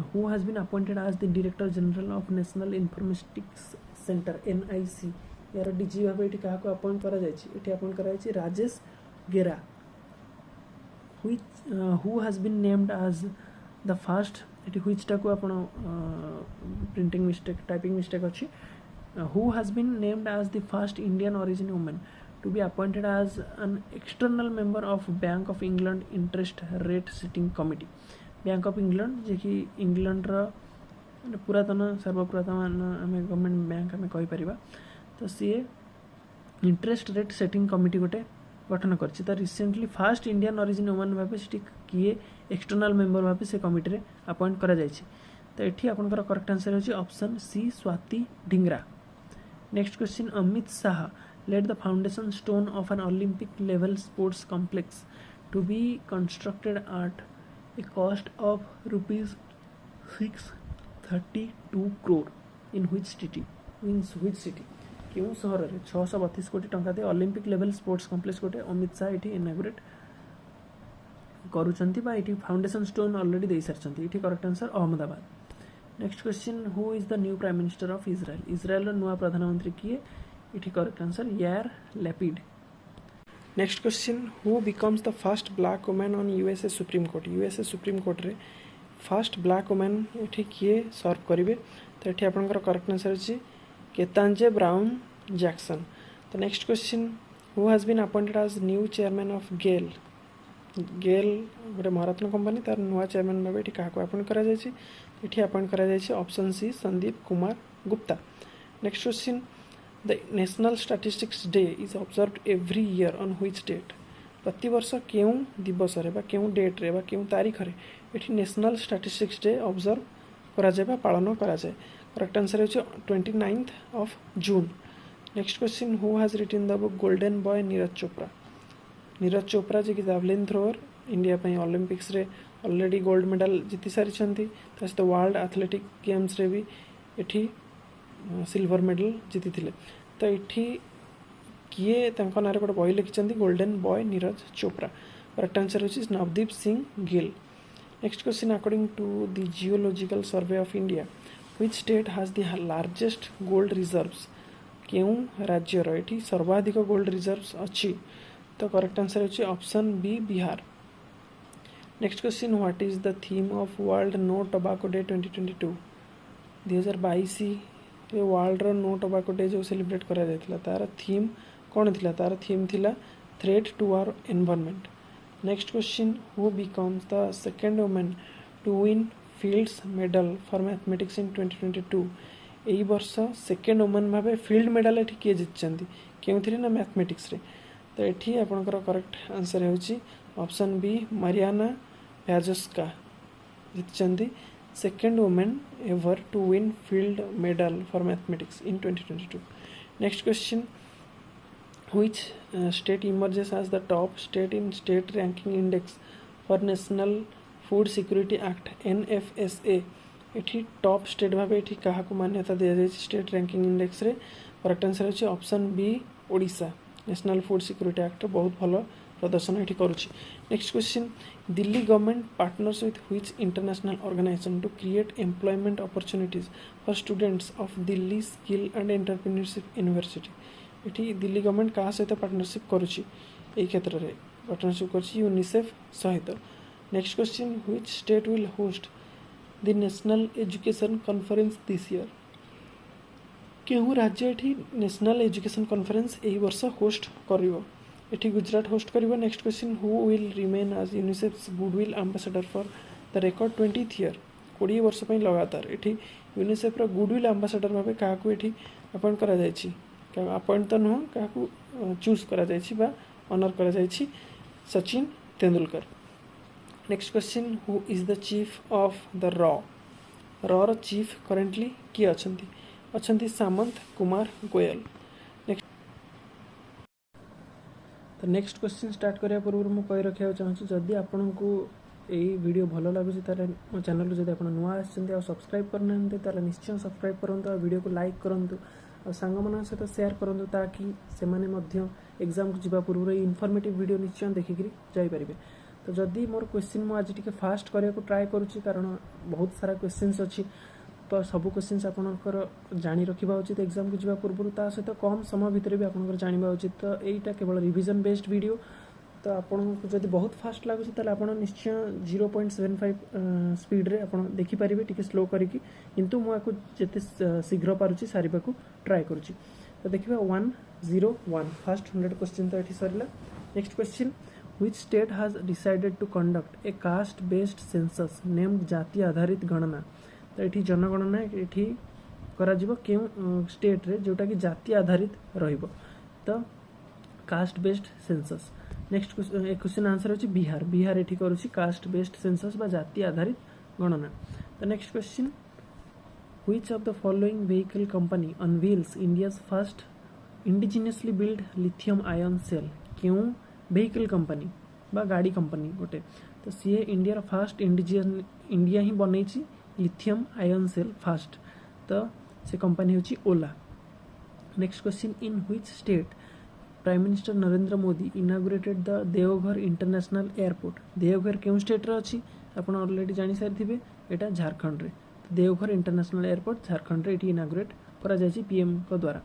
who has been appointed as the director general of National Informatics Centre NIC। यार DG भाव ये क्या अपॉइंट करा जायछि। एठी अपॉइंट करा जायछि Rajesh Gera. Who has been named as the first ये व्हिचटा को आपण प्रिंटिंग मिस्टेक टाइपिंग मिस्टेक अच्छी। Who has been named as the first Indian origin women to be appointed as an external member of Bank of England interest rate setting committee. Bank of England जे कि England रो पुरातन सर्वपुरातन आम government bank आम कहीपर। तो सी interest rate setting committee गोटे गठन कर recently fast Indian origin woman भाव से किए एक्सटर्नाल मेंबर भाव से कमिटी अपॉइंट करा जायछि। तो ये आपंकर करेक्ट आंसर होची option C Swati Dhingra. Next question Amit Shah laid the foundation stone of an Olympic level sports complex to be constructed at a cost of ₹632 crore in which city क्यों सहर में 632 कोटी टंका दे ओलंपिक लेवल स्पोर्ट्स कॉम्प्लेक्स गोटे अमित शाह ये inaugurate करुँच फाउंडेशन स्टोन ऑलरेडी दे सारी। ये correct answer Ahmedabad. Next question who is the new prime minister of Israel Israel नुआ प्रधानमंत्री किए ये करेक्ट आंसर यार Lapid. Next question who becomes the first black women on USA supreme court USA supreme court रे first black women ये किए सर्व करेंगे। तो ये आपंकर करेक्ट आंसर अच्छी केतांजे ब्राउन जैक्सन। तो next question who has been appointed as new chairman of GAIL गोटे महारत्न कंपनी तार नुआ चेयरमैन भाव ये क्या अपॉइंट करा जायछि ये अपॉइंट करा जायछि option C Sandeep Kumar Gupta. Next question the National Statistics Day is observed every year on which date प्रति वर्ष केउं दिवस रे बा केउं डेट रे बा केउं तारीख रे एठी नेशनल स्टैटिस्टिक्स डे ऑब्जर्व करा जाय बा पालन करा जाय। करेक्ट आंसर है 29th of June। Next question who has written the book Golden Boy Neeraj Chopra ji की जावलिन थ्रोअर इंडिया पे ओलंपिक्स रे ऑलरेडी गोल्ड मेडल जीति सारी सहित वर्ल्ड एथलेटिक गेम्स रे भी एठी सिल्वर मेडल जीति थिले। तो ये किए ना गोटे बही लिखिं Golden Boy Neeraj Chopra. Correct answer होची Navdeep Singh Gill. Next question according to the Geological Survey of India which state has the largest gold reserves केउं राज्यर ये सर्वाधिक गोल्ड रिजर्व्स अच्छी। तो करेक्ट आंसर होची option B Bihar. Next question what is the theme of World no tobacco Day 2022 2022 World रो No tobacco Day जो celebrate करा जायतिला तार थीम कौन थिला तार थीम थिला threat to our environment. Next question who becomes the second woman to win Fields medal for mathematics in 2022 यही वर्ष सेकेंड वुमन भाव फील्ड मेडल ये किए जीति क्यों ना मैथमेटिक्स रे। तो ये आपंकर करेक्ट आंसर होची ऑप्शन बी मारियाना व्याजस्का जीति second women ever to win Field medal for mathematics in 2022। Next question which state emerges as the top state in state ranking index for national food security act NFSA ये top state भाव ये क्या मान्यता दि जाए state ranking index रे। Correct answer होची option B Odisha national food security act बहुत भल प्रदर्शन ये करुच्ची। Next question Delhi government partners with which international organisation to create employment opportunities for students of Delhi skill and entrepreneurship university ये दिल्ली गवर्नमेंट क्या सहित partnership करुच्ची यही क्षेत्र में पार्टनरशिप करुच्ची यूनिसेफ सहित। Next question which state will host the national education conference this year केहू राज्य ये नेशनल एजुकेशन कॉन्फ्रेंस यही वर्ष होस्ट करिवो ये गुजरात होस्ट करिवो। Next question who will remain as UNICEF's goodwill ambassador for the record 20th year 20 वर्ष पर लगातार ये यूनिसेफ गुडविल एम्बेसडर भाव क्या अपॉइंट करा जायछि अपॉइंट तो नुह क्या चूज करा जायछि बा ऑनर करा जायछि Sachin Tendulkar. Next question who is the chief of the रॉ चीफ करेंटली किए अच्छी सामंत कुमार गोयल। तो नेक्स्ट क्वेश्चन स्टार्ट करिया पूर्व मु कहि रखिया चाहूँ जदि आपन को यही वीडियो भल लगुच ताले मो चैनल को जदि आप नुआ आछन्ते आ सब्सक्राइब करना ताले निश्चय सब्सक्राइब करंतु आ वीडियो को लाइक करंतु आ सांग मन सहित शेयर करंतु ताकि से माने मध्य एग्जाम को जीवा पूर्व इनफॉर्मेटिव वीडियो निश्चय देखिक जाई परिबे। तो जदि मोर क्वेश्चन मु आज टिके फास्ट करिया को ट्राई करूची कारण बहुत सारा क्वेश्चंस अच्छी तो सब क्वेश्चंस आपनकर जानी रखिबा उचित एग्जाम को जीवा पूर्व ता सहित कम समय भितर भी आपनकर जानिबा उचित। तो एटा केवल रिवीजन बेस्ड वीडियो तो आपन को जदि बहुत फास्ट लागुची ताले आपन निश्चय 0.75 स्पीड रे आपन देखि परिबे टिके स्लो करिकि किंतु मु आकु जते शीघ्र पारुची सारिबा को ट्राई करूची। तो देखिबा 101 फर्स्ट 100 क्वेश्चन तो एठी सरला। Next question which state has decided to conduct a caste based census named जाति आधारित गणना तो ये जनगणना ये करा केउं स्टेट रे जोटा कि जाति आधारित रहिबो तो caste based census. Next question answer होची बिहार। बिहार एठी करूची कास्ट बेस्ड सेंसस बा जाति आधारित गणना। तो next question which of the following vehicle company unveils India's first indigenously build lithium ion cell. क्यों व्हीकल कंपनी बा गाड़ी कंपनी गोटे तो सी इंडिया फास्ट इंडिया ही बनई लिथियम आयन सेल फास्ट तो से कंपनी होची Ola. Next question in which state prime minister Narendra Modi inaugurated the Deoghar international airport. Deoghar क्यों स्टेट रे अछि आपण ऑलरेडी जानि सारिथिबे एटा झारखंड रे। देवघर इंटरनेशनल एयरपोर्ट झारखंड रे एटी इनागुरेट करा जायछि पीएम को द्वारा।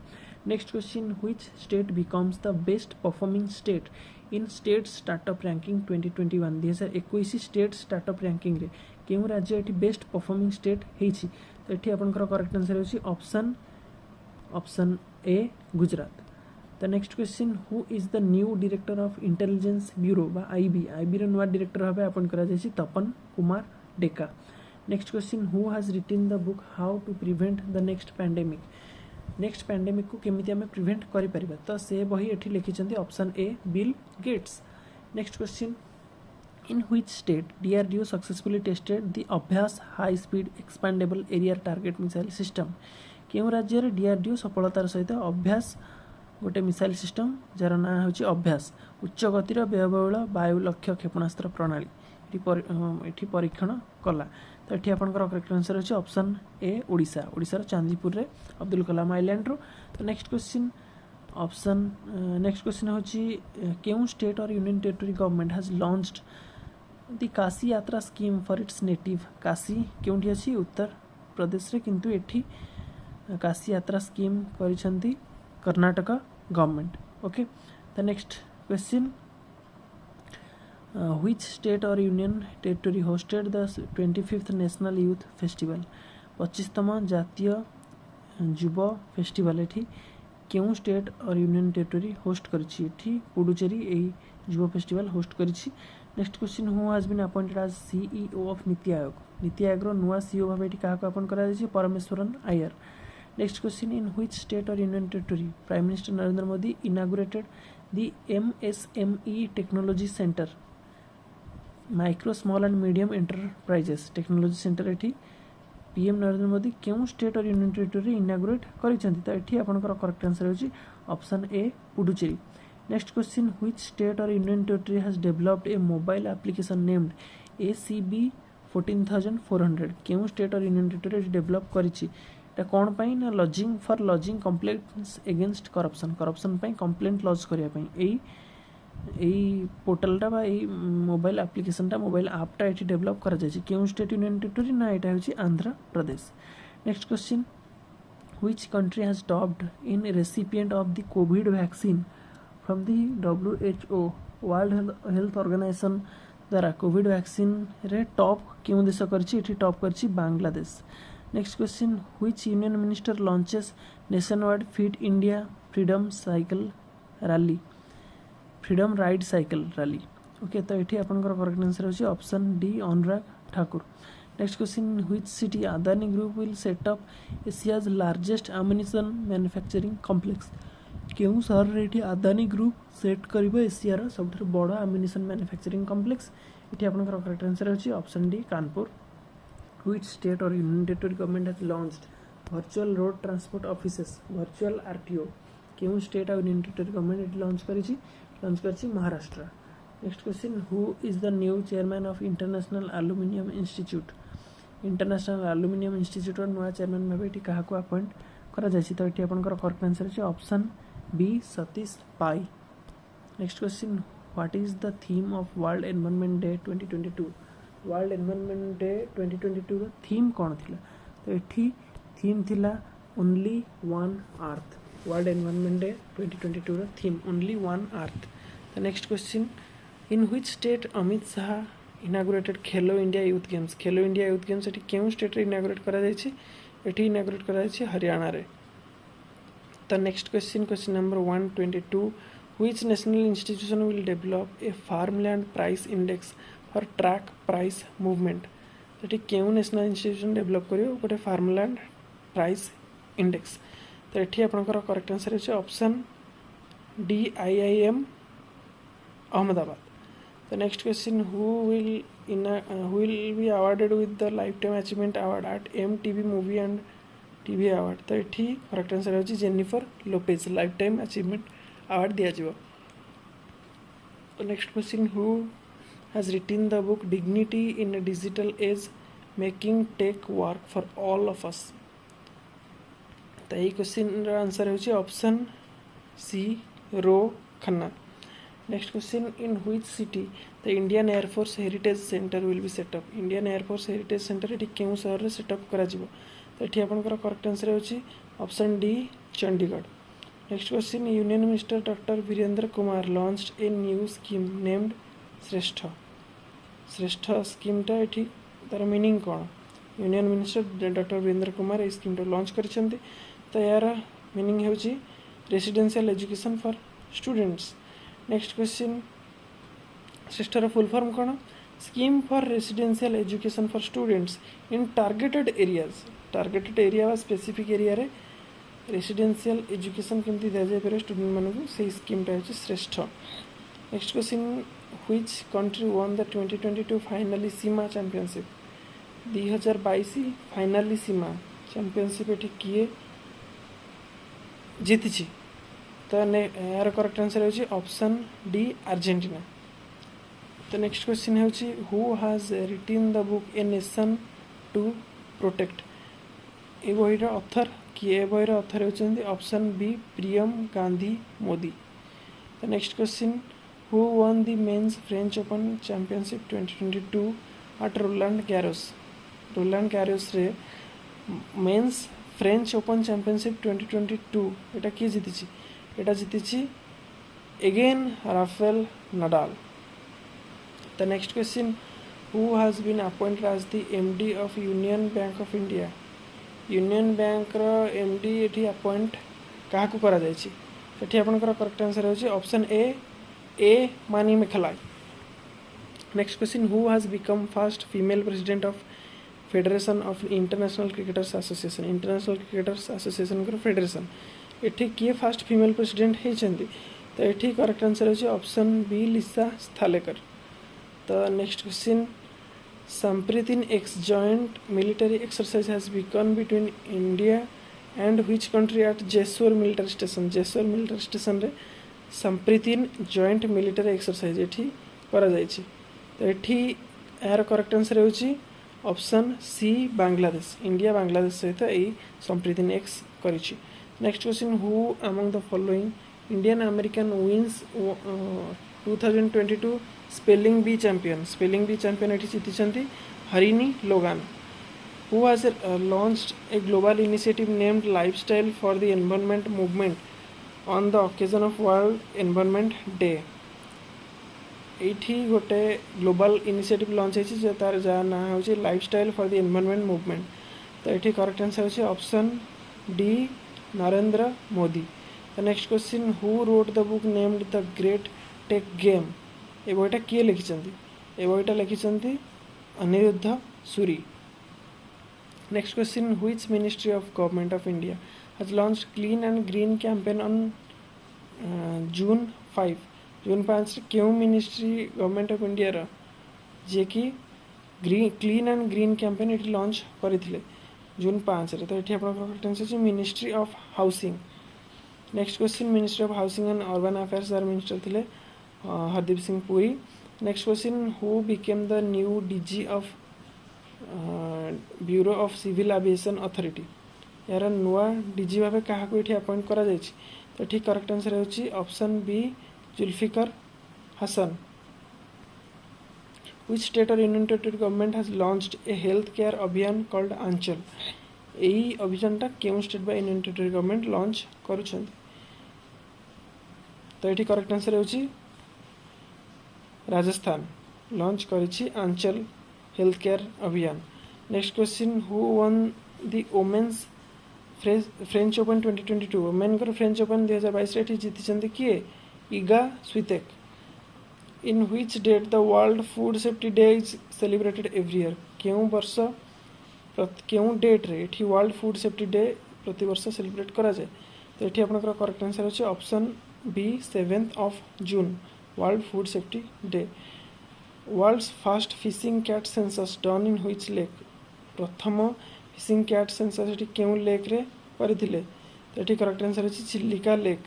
Next question which state becomes the best performing state in state startup ranking 2021। 2021 state startup ranking रे केउ राज्य एटी बेस्ट परफॉर्मिंग स्टेट हेछि तो एटी आपनकर करेक्ट आंसर होछि option A Gujarat. The next question who is the new director of intelligence bureau बा आईबी। आईबी रे नुआ डायरेक्टर भाबे अपॉइंट करा जायछि Tapan Kumar Deka. Next question who has written the book how to prevent the next pandemic. Next pandemic को केमिति आमे prevent करि परिबा तो से बही एठी लिखिचंती option A Bill Gates. Next question in which state DRDO successfully tested the Abhyas high speed expendable area target missile system. केउ राज्य रे डीआरडीओ सफलतार सहित अभ्यास गोटे मिसाइल सिस्टम जार ना होची अभ्यास उच्च गतिर व्ययबहुल वायु लक्ष्य क्षेपणास्त्र प्रणाली एठी परीक्षण कला तो ये आपंकर करेक्ट आंसर होची ऑप्शन ए ओडिशा। ओडिशार चांदीपुर रे अब्दुल कलाम आइलैंड रो। तो नेक्स्ट क्वेश्चन होची केउ स्टेट और union territory government has launched the Kashi Yatra scheme for its native. Kashi केउठी अछि उत्तर प्रदेश रे किंतु एठी काशी यात्रा स्कीम करिसंती Karnataka government. Okay the next question which state or union territory hosted the 25th national youth festival। 25तम जातीय युव फेस्टिवल एठी केउ स्टेट और यूनियन टेरिटरी होस्ट करछि एठी पुडुचेरी एही युव फेस्टिवल होस्ट करछि। Next question who has been appointed as CEO of NITI Aayog. NITI Aayog रो नुआ सीईओ भाबे एठी काहा को अपॉइंट करा जायछि Parameswaran Iyer. Next question in which state और union territory prime minister Narendra Modi inaugurated the MSME technology centre micro small and medium enterprises technology centre एठी PM Narendra Modi केउ state और यूनियन टेरिटरी इनागुरेट करिसंती तो एठी आपनकर करेक्ट आंसर होची option A Puducherry. Next question which state और union territory has developed a mobile application named ACB 14400। केउ state और यूनियन टेरिटरी डेवलप करिछि एटा कोन पई ना lodging for lodging complaints against corruption पई कंप्लेंट लॉज करिया पई एई पोर्टलटा बा एई मोबाइल एप्लिकेशनटा मोबाइल ऐपटा एठी डेवलप करा जायछि केउ स्टेट यूनियन टेरिटरी ना एटा होछि Andhra Pradesh. Next question which country has topped in recipient of the COVID vaccine from the WHO world health organisation द्वारा कोविड वैक्सीन रे टॉप केउ देश करछि एठी टॉप करछि Bangladesh. Next question which union minister launches nationwide fit India freedom ride cycle rally. Okay तो ये आपंकर करेक्ट आंसर होची option D Anurag Thakur. Next question which city Adani group will set up Asia's largest ammunition manufacturing complex. केउ शहर रे एठी Adani group set करिबो एशियार सबथि बड़ एम्युनिशन मैन्युफैक्चरिंग कॉम्प्लेक्स। ये आपंकर करेक्ट आंसर होची option D Kanpur. Which state और union territory government has launched virtual road transport offices virtual RTO। केउ स्टेट और यूनियन टेरिटरी गवर्नमेंट लॉन्च करछि Maharashtra. Next question who is the new chairman of international aluminium institute. International aluminium institute नुआ chairman भाबे एठी काहा को appoint करा जायछि तो एठी आपनकर करेक्ट आंसर अछि option B Satish Pai. Next question what is the theme of world environment day 2022। World environment day 2022 रो थीम कोन थिला तो एठी थीम थिला only one earth. World environment day 2022 रो theme only one earth. The next question in which state Amit Shah inaugurated Khelo India youth games. Khelo India youth games एठी केउ state रे इनागुरेट करा जायछि एठी इनागुरेट करा जायछि हरियाणा रे। The next question number 122 which national institution will develop a farmland price index for track price movement. तो ये नेशनल इंस्टीट्यूशन डेभलप कर गोटे फार्मलैंड प्राइस इंडेक्स। तो ये आपंकर करेक्ट आंसर है option D IIM Ahmedabad. The next question, who will be awarded with the lifetime achievement award at MTV movie and TV award? तो ये करेक्ट आंसर है Jennifer Lopez lifetime achievement award दिया जाव। तो next question, who has written the book dignity in a digital age making tech work for all of us? तो यही question answer है option C Ro Khanna. Next question, in which city the Indian Air Force heritage centre will be set up? Indian Air Force heritage centre ये क्यों सहर में setup करा जिवो? तो ये आपंकर करेक्ट आंसर है option D Chandigarh. Next question, union minister doctor Virendra Kumar launched a new scheme named Shreshtha. Shreshtha स्कीमटा ये तार मीनिंग कौन? Union minister doctor Virendra Kumar ये स्कीमटा लॉन्च कर तो यार मीनिंग हो residential education for students. Next question, श्रेष्ठर फुल फॉर्म कौन? Scheme for residential education for students in targeted areas. Targeted area व स्पेसिफिक एरिया रे रेसिडेंशियल एजुकेशन केमती दिया जाए पारे स्टूडेंट मानू से स्कीमटा है Shreshtha. Next question, which country won the 2022 Finalissima championship? 2022 Finalissima championship ये किए जीति? तो यार करेक्ट आंसर है ऑप्शन डी अर्जेंटीना। तो नेक्स्ट क्वेश्चन है who has written the book a nation to protect? ए बहीर ऑथर किए? बहीर ऑथर होती ऑप्शन बी प्रियम गांधी मोदी। तो next question, who won the men's French Open championship 2022 at Roland Garros? Roland Garros रे men's French Open championship 2022 एटा किए जीति? एटा जीति again Rafael Nadal. The next question, who has been appointed as the MD of Union Bank of India? Union bank रो MD ये appoint क्या करा जायछि? सेठी आपनकर करेक्ट आंसर है option A Manimekalai. Next question, who has become first female president of federation of international cricketers association? International cricketers association को federation ये किए फर्स्ट फीमेल प्रेसिडेंट होती? तो ये करेक्ट आंसर है ऑप्शन बी लिसा स्थालेकर। तो next question, संप्रीतिन X joint military exercise has begun between India and which country at Jessore military station? Jessore military station रे संप्रीतिन जॉइंट मिलिटरी एक्सरसाइज ये करा जायछि। तो ये यार करेक्ट आंसर है option C Bangladesh. India Bangladesh सहित यही संप्रीतिन एक्स करिछि। Next question, who among the following Indian American wins 2022 spelling bee champion? Spelling bee champion ये जीति Harini Logan. Who has launched a global initiative named lifestyle for the environment movement on the occasion of world environment day? ये गोटे global initiative launch है तार जहाँ ना हो lifestyle for the environment movement. तो ये करेक्ट आंसर है option D Narendra Modi. The next question, who wrote the book named the great tech game? ये बहीटा किए लिखिं? ये बहीटा लिखिं Anirudh Suri. Next question, which ministry of government of India has launched clean and green campaign on June 5? June 5 क्यों ministry government of India रो जे कि क्लीन एंड ग्रीन कैंपेन ये लॉन्च करते जून 5 रे? तो ये correct answer ministry of housing. Next question, ministry of housing and urban affairs यार मिनिस्टर थे Hardeep Singh Puri. Next question, who became the new DG of bureau of civil aviation authority? यार नुआ DG भाव क्या अपॉइंट करा जायछि? तो ठीक करेक्ट आंसर है option B Zulfiqar Hasan. Which state or union territory government has launched a health care अभियान called आंचल? यही अभियानटा केउं स्टेट बा यूनियन टेरिटरी गवर्नमेंट लॉन्च करुछंती? तो ये करेक्ट आंसर है राजस्थान लॉन्च करिछि आंचल हेल्थ केयर अभियान। Next question, who won the women's French Open 2022? Women French Open 2022 जीति किए? Iga Swiatek. In which date the world food safety day is celebrated every year केउं वर्ष केउं डेट रे एठी वर्ल्ड फूड सेफ्टी डे प्रति वर्ष सेलिब्रेट करा जाए तो एठी आपनकर करेक्ट आंसर अछि option B 7th of June world food safety day world's first fishing cat census done in which lake प्रथम फिशिंग कैट सेंसस एठी केउं लेक रे करथिले तो एठी करेक्ट आंसर अछि Chilika lake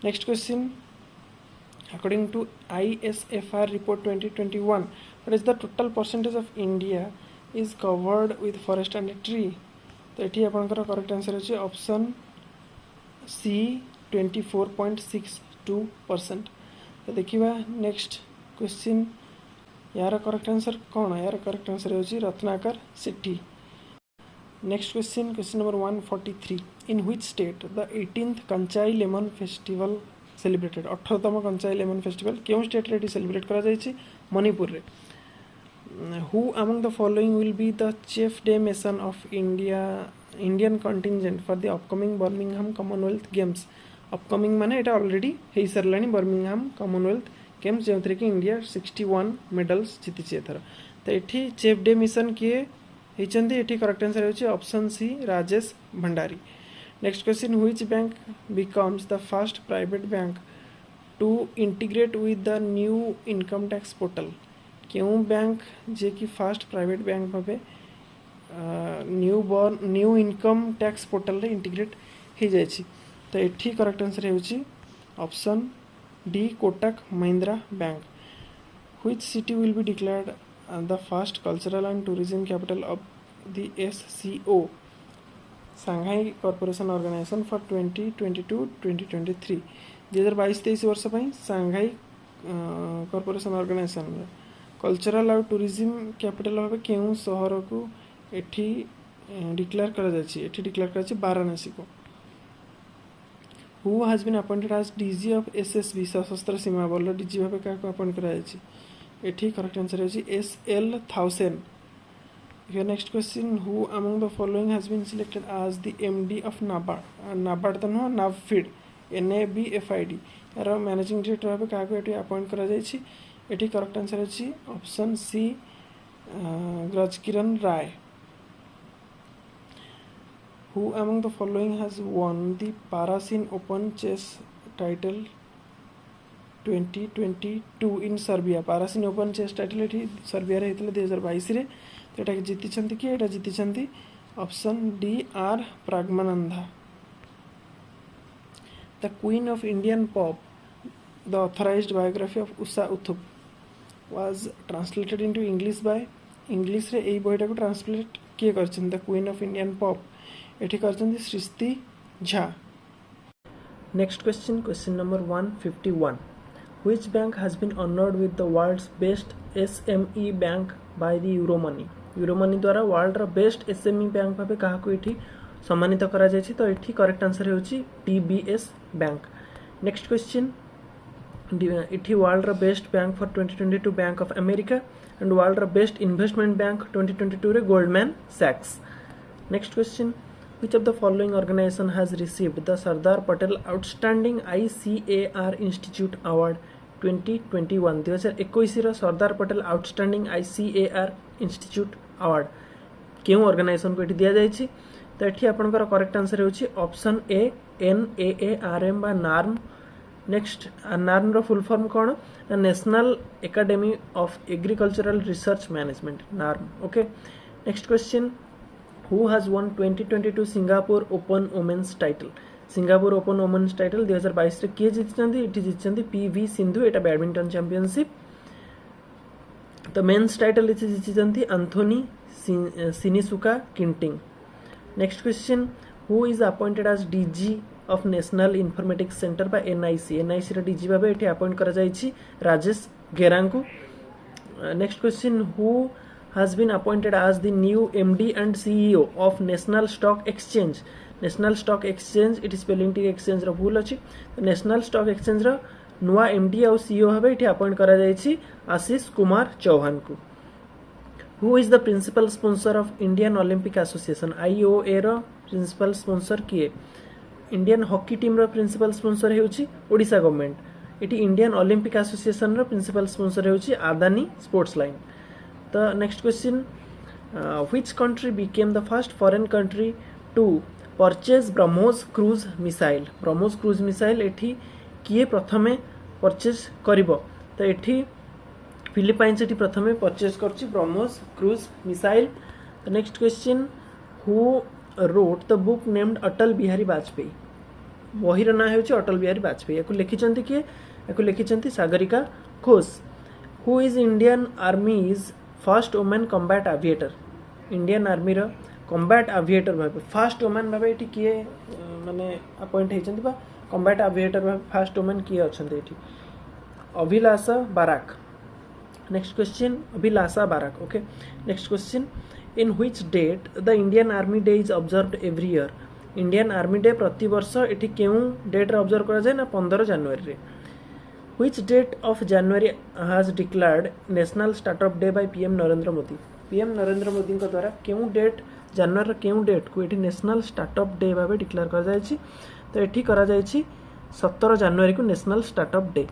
next question according to ISFR report 2021 what is the total percentage of India is covered with forest and tree तो एठी आपनकर करेक्ट आंसर अछि ऑप्शन सी 24.62% तो देखिबा नेक्स्ट क्वेश्चन यार करेक्ट आंसर कोन यार करेक्ट आंसर अछि Ratnakar Sethi next question question number 143 in which state the 18th Kachai lemon festival celebrated 18तम कंचाई लेमन फेस्टिवल केउं स्टेट रे सेलिब्रेट करा जायछि मणिपुर रे who among the following will be the chief de mission of Indian contingent for the upcoming Birmingham Commonwealth games upcoming माने एटा already हे सरलानी Birmingham Commonwealth games जेउथरे कि India 61 medals जीतिछि एथर तो एठी चीफ डे मिशन किए हेचंदी एठी करेक्ट आंसर होछि option C Rajesh Bhandari next question which bank becomes the first private bank to integrate with the new income tax portal केउं bank जे कि फर्स्ट प्राइवेट बैंक भाबे न्यू इनकम टैक्स पोर्टल रे integrate हो जायछि तो एठी करेक्ट आंसर होछि option D Kotak Mahindra bank which city will be declared the first cultural and tourism capital of the SCO Shanghai cooperation organisation for 2022-2023 2022-23 वर्ष पर Shanghai cooperation organisation cultural और tourism capital भाव केउं शहर को एठी डिक्लेयर करा जाछि एठी डिक्लेयर करा जाछि वाराणसी को who has been appointed as DG of SSB Sashastra सीमा बल डीजी भाव का अपॉइंट करा जाछि एठी करेक्ट आंसर होछि SL thousand Your next question who among the following has been selected as the MD of NABARD तो नो NABFID NABFID यार managing director भाबे काको एटी अपॉइंट करा जायछि एटी करेक्ट आंसर अछि option C Rajkiran Rai who among the following has won the Parasin Open Chess title 2022 in Serbia Parasin Open Chess title एटी सर्बिया रे हेतले 2022 रे एटा जीति कि एटा जीति option D R Praggnanandhaa the queen of Indian pop the authorised biography of Usha Uthup was translated into English by English रे एई बहिटा को ट्रांसलेट किए करछन the queen of Indian pop एठी करछन Srishti Jha next question question number 151 which bank has been honoured with the world's best SME bank by the Euromoney द्वारा world रो बेस्ट SME बैंक भाबे काहा को एठी सम्मानित करा जायछि तो एठी करेक्ट आंसर होछि TBS बैंक नेक्स्ट क्वेश्चन एठी वर्ल्ड रो best bank for 2022 bank of America and world रो बेस्ट इन्वेस्टमेंट बैंक 2022 रे गोल्डमैन सैक्स next question which of the following organization has received the Sardar Patel outstanding ICAR institute award 2021 2021 रो Sardar Patel outstanding ICAR institute award केउं organisation को एठी दिया जायछि तो एठी आपनकर करेक्ट आंसर होछि ऑप्शन ए NAARM बा नार्म नेक्स्ट नार्म रो फुल फॉर्म कोन National Academy of Agricultural Research Management NAARM okay next question who has won 2022 Singapore Open women's title Singapore Open women's title 2022 रे किए जीतिछंती एठी जीतिछंती PV Sindhu एटा बैडमिंटन चैंपियनशिप तो मेंस टाइटल इसे जीतिछंती Anthony Sinisuka Ginting next question who is appointed as DG of National Informatics Centre by NIC रा DG भाबे एठी अपॉइंट करा जायछि राजेश गेरांकु next question who has been appointed as the new MD and CEO of National Stock Exchange it is spelling T exchange रो भूल अछि National Stock Exchange रो नुआ MD और CEO भाबे एठी अपॉइंट करा जायछि आशीष कुमार चौहान को who is the principal sponsor of Indian Olympic Association IOA रो principal sponsor किए Indian hockey team रो प्रिंसिपल स्पॉन्सर हेउछि ओडिशा गवर्नमेंट इटी इंडियन ओलंपिक एसोसिएशन रो प्रिंसिपल स्पॉन्सर होची आदानी स्पोर्ट्स लाइन। तो next question, which country became the first foreign country to purchase BrahMos cruise missile. BrahMos cruise missile एठी किए प्रथमे परचेज करिवो, तो एठी फिलिपाइंस एठी प्रथमे परचेज करछि ब्रह्मोस क्रूज मिसाइल। तो next question, who wrote the book named Atal Bihari Vajpayee. बहिर ना होछि अटल बिहारी वाजपेयी, याकु लिखिचंती किए, याकु लिखिचंती Sagarika Ghose. Who is Indian army's first women combat aviator. Indian army रो कम्बैट एविएटर भाबे फर्स्ट वुमेन भाबे एठी किए माने अपॉइंट हेचंती बा कम्बैट एविएटर भाबे फर्स्ट वुमेन किए अछंती एठी, Abhilasha Barak. Next question, Abhilasha Barak. Okay, next question, in which date the Indian army day is observed every year. Indian army day प्रति वर्ष एठी केउ डेट रे ऑब्जर्व करा जाय ना 15 जनवरी रे। Which date of January has declared national startup day by PM Narendra Modi. PM Narendra Modi को द्वारा केउ डेट जनवरी केउ डेट को एठी नेशनल स्टार्टअप डे भाबे डिक्लेयर करा जायछि, तो एठी करा जायछि 17 जनवरी को national startup day.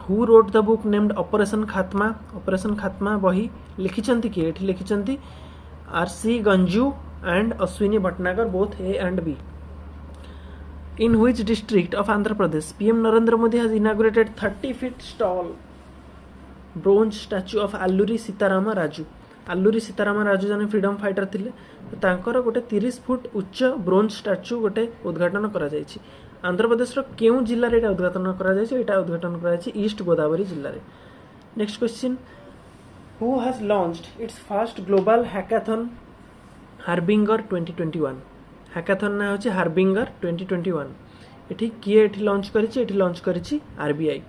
Who wrote the book named Operation Khatma. Operation Khatma बही लिखिचंती किए, एठी लिखिचंती RC Ganju and Ashwini Bhatnagar, both A and B. In which district of Andhra Pradesh PM Narendra Modi has inaugurated 30 feet tall bronze statue of Alluri Sitarama Raju. Alluri Sitarama Raju जने फ्रीडम फाइटर थिले, तो तांकर गोटे 30 फुट उच्च ब्रोंज स्टैच्यू गोटे उद्घाटन करा जायछि। आंध्र प्रदेश रो केउ जिल्ला रे उद्घाटन करा जायछि, एटा उद्घाटन करा जायछि ईस्ट गोदावरी जिल्ला रे। Next question, who has launched it's first global hackathon harbinger 2021। Hackathon ना होछि हार्बिंगर 2021। एठी किए एठी लॉन्च करिछि, एठी लॉन्च करिछि RBI.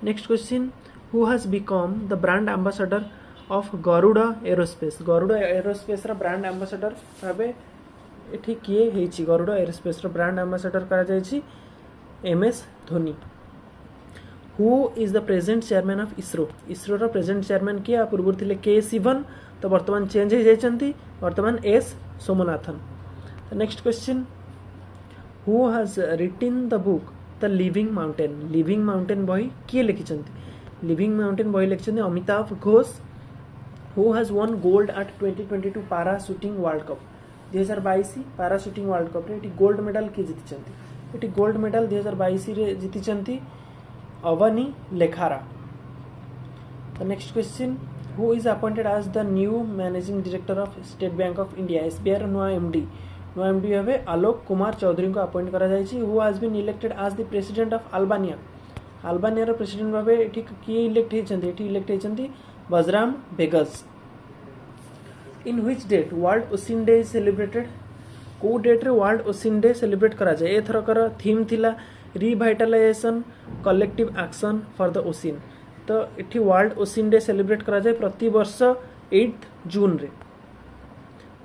Next question, who has become the brand ambassador of Garuda aerospace. Garuda aerospace रा ब्रांड एम्बेसडर भाबे एठी किए हेछि, गरुड़ा एरोस्पेस रा ब्रांड एम्बेसडर करा जायछि MS Dhoni. Who is the present chairman of ISRO. ISRO रा प्रेजेंट चेयरमैन किए, पूर्व थिले के सिवन, तो वर्तमान चेंज हो जाइछंती, वर्तमान S Somanathan. Next question, who has written the book the living mountain. Living mountain बही किए लिखिचंती, लिविंग माउंटेन बही लिखिचंती Amitav Ghosh. Who has won gold at 2022 para shooting world cup. 2022 para shooting world cup रे एटी गोल्ड मेडल किए जीतिचंती, एटी गोल्ड मेडल 2022 रे जीतिचंती Avani Lekhara. The next question, who is appointed as the new managing director of State Bank of India. SBI रो नुआ MD भावे आलोक कुमार चौधरी को अपॉइंट करा जायछि। Who has been elected as the president of Albania. Albania रो president भावे एठी किए इलेक्ट हेचंती, एठी इलेक्ट हेचंती Bajram Begaj. In which date world ocean day is celebrated. को डेट रे वर्ल्ड ओशिन डे सेलिब्रेट करा जाय। एथरकर थीम थिला revitalization collective action for the ocean, तो एठी वर्ल्ड ओशिन डे सेलिब्रेट करा जाय प्रति वर्ष 8 जून रे।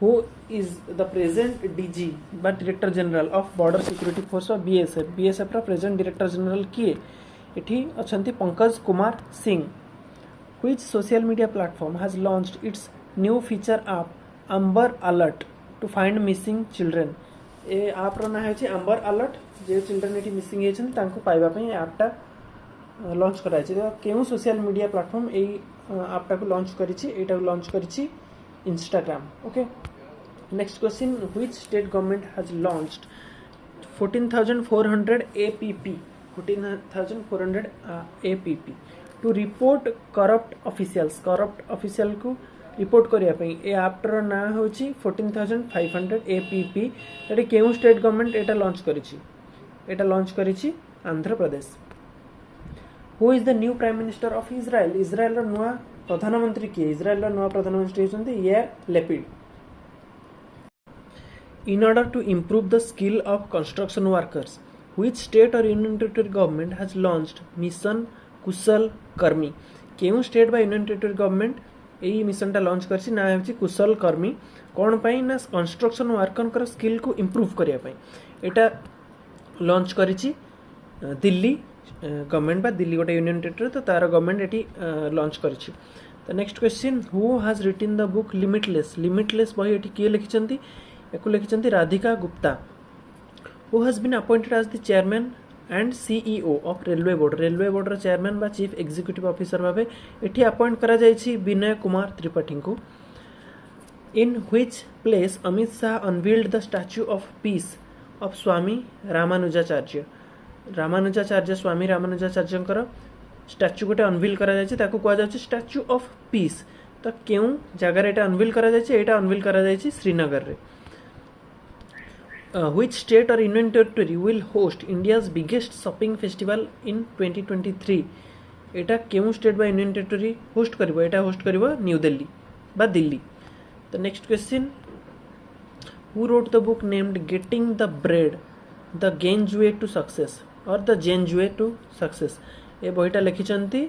Who is the present DG बा director general of border security force of BSF. BSF रा प्रेजेंट डायरेक्टर जनरल किए, एठी अछंती Pankaj Kumar Singh. Which social media platform has launched its new feature app amber alert to find missing children. ए app रो ना है amber alert, जे children एठी मिसिंग हेछन तांको पाइबा पई ऐपटा लॉन्च करा छै। तो केउ सोशल मीडिया प्लेटफॉर्म ए ऐपटा को लॉन्च करिछि, एटा को लॉन्च करिछि Instagram. Okay, next question, which state government has launched 14,400 app 14,400 app to report corrupt officials. Corrupt official को रिपोर्ट करिया पई ए ऐपटर ना होछि 14,500 एपीपी। एटा केउ स्टेट गवर्नमेंट एटा लॉन्च करिछि, एटा लॉन्च करिछि Andhra Pradesh. Who is the new prime minister of Israel. Israel रो नुआ प्रधानमंत्री किए। इजराइल रो नुआ प्रधानमंत्री होछन्ती Yair Lapid. In order to improve the skill of construction workers, which state or union territory government has launched mission कुशल कर्मी। केउ स्टेट बा यूनियन टेरिटरी गवर्नमेंट एई मिशन टा लॉन्च करछि, ना हेछि कुशल कर्मी। कोन पई ना कंस्ट्रक्शन वर्कर कर स्किल को इंप्रूव करिया पई एटा लॉन्च करिछि दिल्ली गवर्नमेंट बा दिल्ली गोटे यूनियन टेरिटरी, तो तार गवर्नमेंट एटी लॉन्च करिछि। The next question, who has written the book limitless. Limitless बही एटी किए लिखिछन्ती, एको लिखिछन्ती Radhika Gupta. Who has been appointed as the chairman and CEO of railway board रो चेयरमैन बा चीफ एग्जीक्यूटिव ऑफिसर भावे एठी अपॉइंट करा जायछि विनय कुमार त्रिपाठी को। In which place Amit Shah unveiled the statue of peace of Swami Ramanujacharya Swami Ramanujacharya statue गोटे अनवील करा जायछि ताकू कहआ जायछि स्टैच्यू ऑफ पीस। तो केउ जगह एटा अनवील करा जायछि एटा अनवील करा जायछि श्रीनगर रे। Which state or union territory will host India's biggest shopping festival in 2023? एटा केउ स्टेट बा यूनियन टेरिटरी होस्ट करिवो एटा होस्ट करिवो न्यू दिल्ली बा दिल्ली। तो next question, who wrote the book named getting the bread the gen Z way to success और the gen Z way to success? ए बहीटा लिखिचंती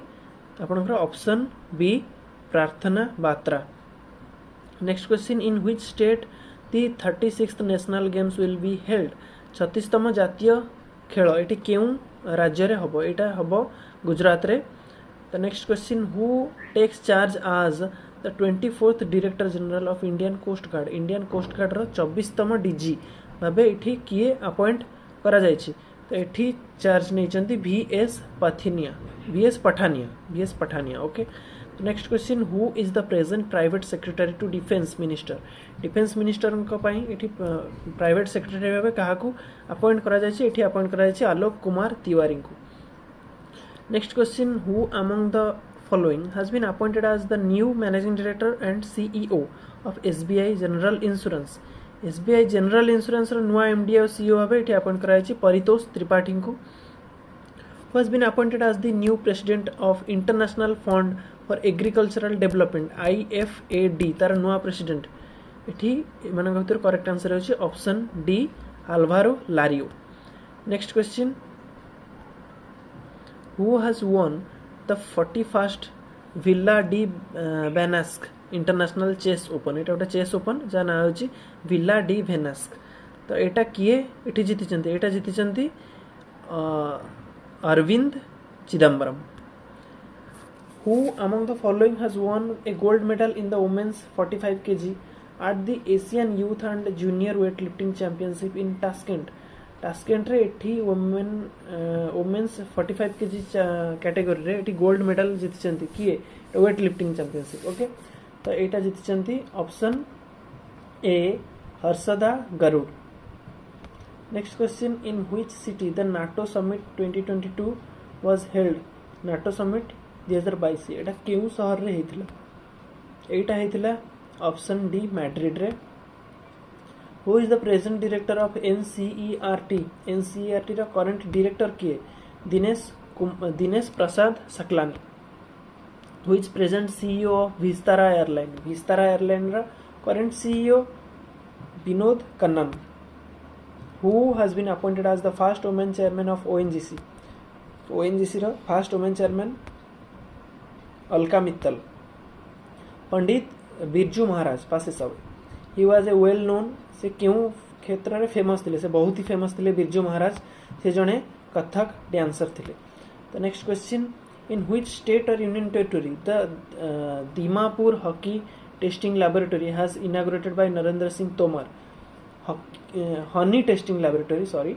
आपनकर option B Prarthana Batra. Next question, in which state the 36th national games will be held? 36तम जातीय खेल eighty केउ राज्य रे हबो? एटा हबो गुजरात रे। The next question, who takes charge as the 24th director general of Indian coast guard? Indian coast guard रो 24तम डीजी भाबे एठी किए अपॉइंट करा जायछि? तो एठी चार्ज नैचंती VS Pathania. Okay. Next question, who is the present private secretary to defence minister? Defence minister एठी प्राइवेट सेक्रेटरी भाबे काहाकू अपॉइंट करा जायछि? एठी अपॉइंट करा जायछि आलोक कुमार तिवारी को। Next question, who among the following has been appointed as the new managing director and CEO of SBI general insurance? SBI general insurance रो नुआ एमडी और सीईओ भाबे एठी अपॉइंट करा जायछि परितोष त्रिपाठी को। Who has been appointed as the new president of International Fund for Agricultural Development IFAD? तार नुआ president एठी एमानक भितर करेक्ट आंसर होछि option D Alvaro Lario. Next question, who has won the 41st Villa de Benasque international chess open? एटा गोटे chess open जा ना होछि विला डी वेनास्क। तो एटा किए एठी जीतिचंती? एटा जीतिचंती Arvind Chidambaram. Who among the following has won a gold medal in the women's 45 kg at the Asian Youth and Junior Weightlifting Championship in Tashkent? टास्केंट रे एठी वुमेन्स 45 kg कैटेगरी रे एठी गोल्ड मेडल जीतिचंती किए? Weightlifting championship. ओके। तो एटा जीतिचंती option A Harshada Garud. Next question, in which city the NATO summit 2022 was held? NATO summit 2022 एटा केउ शहर रे हेतिला? एटा हेतिला ऑप्शन डी मैड्रिड रे। Who is the present director of NCERT? NCERT रा करंट डायरेक्टर किए? Dinesh Prasad Saklani. Who is present CEO of Vistara airline? Vistara airline रा current CEO Vinod Kannan. Who has been appointed as the first woman chairman of ONGC? ONGC रा first women chairman Alka Mittal. Pandit Birju Maharaj पासे सब ही was a well known, से क्यों क्षेत्र रे फेमस थिले? से बहुत ही फेमस थिले बिरजू महाराज, से जने कथक डांसर थिले। तो next question, in which state और union territory the Dimapur hockey testing laboratory has inaugurated by Narendra Singh Tomar? Honey testing laboratory, sorry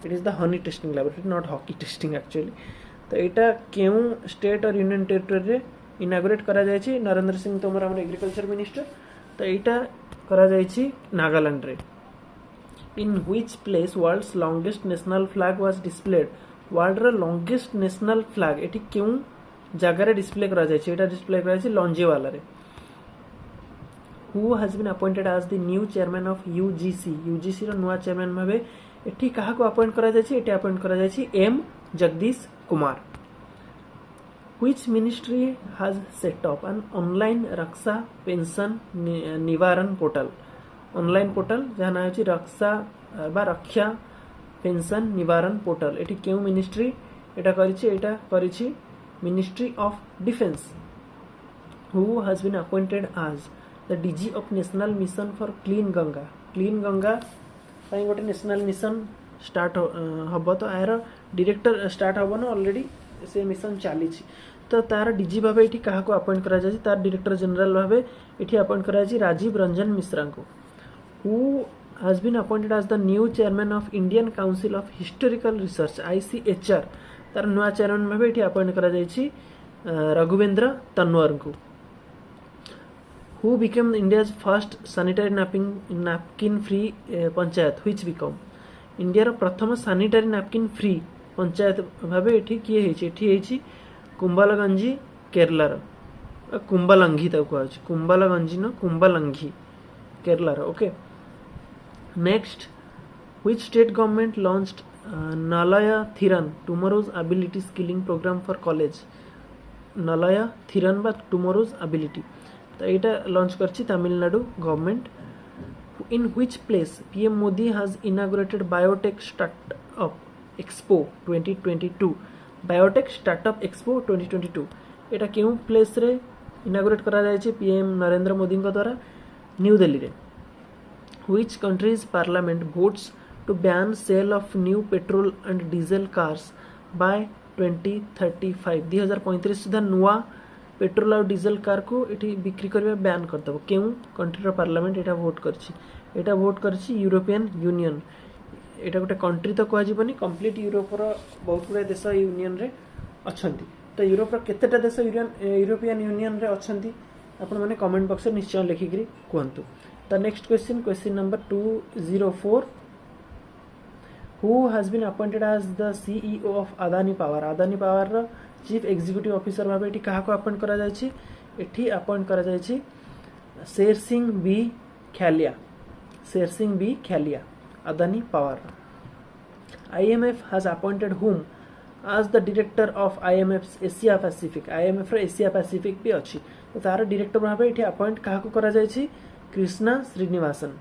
it is the honey testing laboratory not hockey testing actually. तो एटा केउ स्टेट और यूनियन टेरिटरी रे inaugurate करा जायछि? नरेंद्र सिंह तोमर हमर agriculture minister. तो एटा करा जायछि नागालैंड रे। In which place world's longest national flag was displayed? World रो लॉन्गेस्ट नेशनल फ्लैग एठी केउ जगह रे डिस्प्ले करा जायछि? एटा डिस्प्ले करा जायछि लॉन्जेवाला रे। Who has been appointed as the new chairman of UGC? UGC रो नुआ चेयरमैन भाबे एठी काहा को अपॉइंट करा जायछि? एठी अपॉइंट करा जायछि M Jagadesh Kumar. Which ministry has set up an online Raksha pension Nivaran portal? Online portal जहाँ ना होछि रक्षा बा रक्षा पेंशन निवारण पोर्टल। एठी केउ मिनिस्ट्री एटा करिछि? एटा करिछि ministry of defence. Who has been appointed as the DG of National Mission for Clean Ganga? Clean Ganga ପାଇଁ ଗୋଟେ ନ୍ୟାସନାଲ ମିଶନ ଷ୍ଟାର୍ଟ ହବ। ତ ଏହାର ଡିରେକ୍ଟର ଷ୍ଟାର୍ଟ ହବ ନା ଅଲରେଡି ସେ ମିଶନ ଚାଲିଛି। ତ ତାର ଡିଜି ଭାବେ ଏଠି କାହାକୁ ଆପଏଣ୍ଟ କରାଯାଇଛି? ତାର ଡିରେକ୍ଟର ଜେନେରାଲ ଭାବେ ଏଠି ଆପଏଣ୍ଟ କରାଯାଇଛି ରାଜୀବ ରଞ୍ଜନ ମିଶ୍ରାଙ୍କୁ। ହୁ has been appointed as the new chairman of Indian Council of Historical Research ICHR तार नुआ चेयरमैन भाव ये अपॉइंट करा जायछि रघुवेंद्र तन्वर को. Who became India's first sanitary napkin free panchayat which become India प्रथम sanitary napkin free पंचायत भाव ये किए हेछि कुंभालगंजी केरलार कुंभालंघी कहुच्छे कुंभालगंजी न कुंभालंघी केरलार. Okay next which state government launched Nalaya Thiran Tomorrow's Ability Skilling Program for College. Nalaya Thiran बा Tomorrow's Ability तो यहाँ लॉन्च करछि Tamil Nadu government. In which place PM Modi has inaugurated Biotech Startup Expo 2022. Biotech Startup Expo 2022 यहाँ क्यों place रे inaugurate करा जायछि PM Narendra Modi द्वारा new Delhi रे. Which country's parliament votes to ban sale of new petrol and diesel cars by 2035 2035 सुधा नुआ petrol और diesel car को ये बिक्री करबा बैन कर दबो. केउ कंट्री पार्लियामेंट एटा वोट करछि यूरोपियन यूनियन. एटा गोटे कंट्री तो कह जीवनी कंप्लीट यूरोप रो बहुत गुडे देश यूनियन रे अछंती. तो यूरोप रो केतेटा देश यूरोपियन यूनियन रे अछंती आपण माने कमेंट बॉक्स रे निश्चय लिखिकरी कहंतु. The next question number 204. Who has been appointed as the CEO of Adani Power? Adani Power row chief executive officer भाव ये क्या अपॉइंट करा जायछि एठी अपॉइंट करा जायछि शेर Singh B Khyalia. Sher Singh B Khyalia Adani power. IMF has appointed whom as the director of IMF's Asia Pacific. IMF row Asia Pacific भी अच्छी तो तार डायरेक्टर भाव ये अपॉइंट क्या करा जायछि Krishna Srinivasan.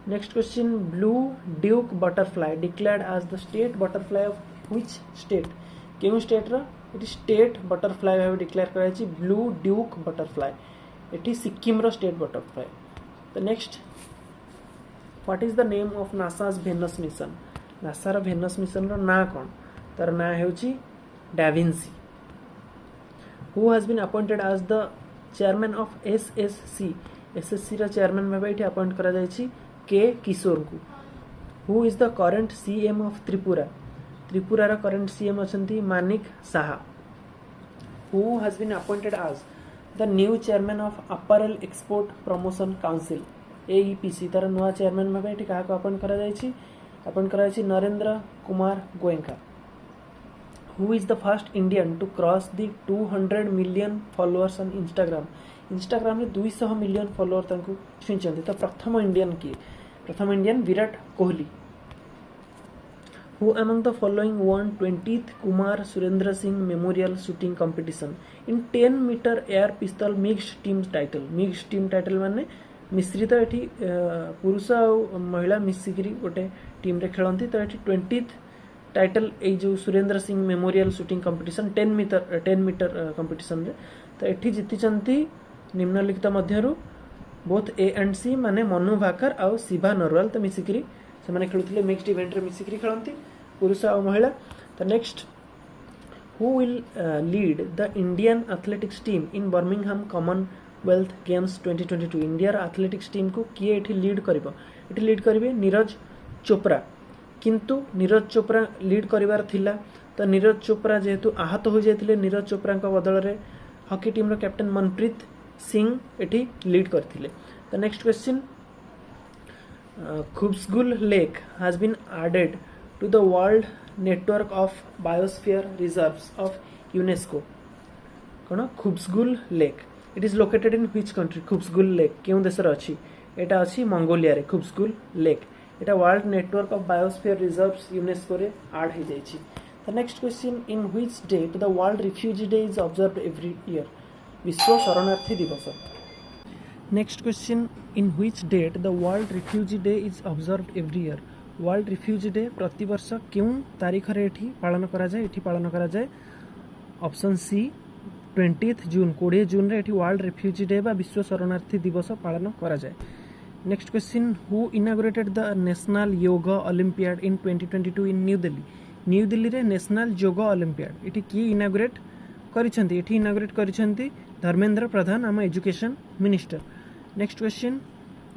Next question blue duke butterfly declared as the state butterfly of which state. केउ स्टेट रो ये स्टेट बटरफ्लाई भाव डिक्लेयर कराई ब्लू ड्यूक बटरफ्लाई ये सिक्किम रो state butterfly. The next what is the name of NASA's Venus mission. NASA रो Venus mission रो ना कोन तार ना हेउची DaVinci. Who has been appointed as the chairman of SSC. SSC रा चेयरमैन भाव ये अपॉइंट करा जायछि के किशोर को. Who is the current CM of Tripura. Tripura रा करंट CM अछंती Manik Saha. Who has been appointed as the new chairman of apparel export promotion council AEPC. तार नुआ चेयरमैन भाव ये क्या अपॉइंट करा जायछि Narendra Kumar Goenka. Who is the first Indian to cross the 200 million followers on Instagram. Instagram रे 200 million follower तांको छुइचंती. तो प्रथम Indian Virat Kohli. Who among the following won 20th Kumar Surendra Singh Memorial Shooting Competition in 10-meter air pistol mixed team title. Mixed team title माने मिश्रित एठी पुरुष और महिला मिसिकरी गोटे टीम रे खेलंती. तो एठी 20th टाइटल ए जो Surendra Singh memorial shooting competition 10 metre competition रे तो एठी जीतिचंती निम्नलिखित मध्यरु बोथ A&C माने मनु भाकर और शिवा नरवाल. तो मिसिकरी से माने खेलुथिले मिक्स्ड इवेंट रे मिसिकरी खेलंती पुरुष और महिला. तो next who will lead the Indian athletics team in Birmingham Commonwealth games 2022. India athletics team को किए एठी लीड करिवो. एठी लीड करिवे नीरज चोपड़ा. किंतु नीरज चोपड़ा लीड करिवार थिला तो नीरज चोपड़ा जेहेतु आहत हो जाइतिले नीरज चोपड़ा का बदल रे हॉकी टीम रो कैप्टन मनप्रीत सिंह एठी लीड करथिले. The next question Khuvsgul lake has been added to the world network of biosphere reserves of UNESCO. कोन Khuvsgul lake it is located in which country. Khuvsgul lake केउ देश रे अछि एटा अछि मंगोलिया रे. खुब्सगुल लेक एटा world network of biosphere reserves UNESCO रे ऐड हो जाइछि. The next question in which date the world refugee day is observed every year. विश्व शरणार्थी दिवस. Next question in which date the world refugee day is observed every year. World refugee day प्रति वर्ष क्यों तारीख रे एठी पालन करा जाय. एठी पालन करा जाय ऑप्शन सी 20 जून 20 जून रे एठी वर्ल्ड रिफ्यूजी डे बा विश्व शरणार्थी दिवस पालन करा जाय. Next question who inaugurated the national yoga olympiad in 2022 in new Delhi. New Delhi रे नेशनल योगा ओलंपियाड एठी की इनागुरेट करिसेंती. एठी इनागुरेट करिसेंती धर्मेंद्र प्रधान आम education minister. Next question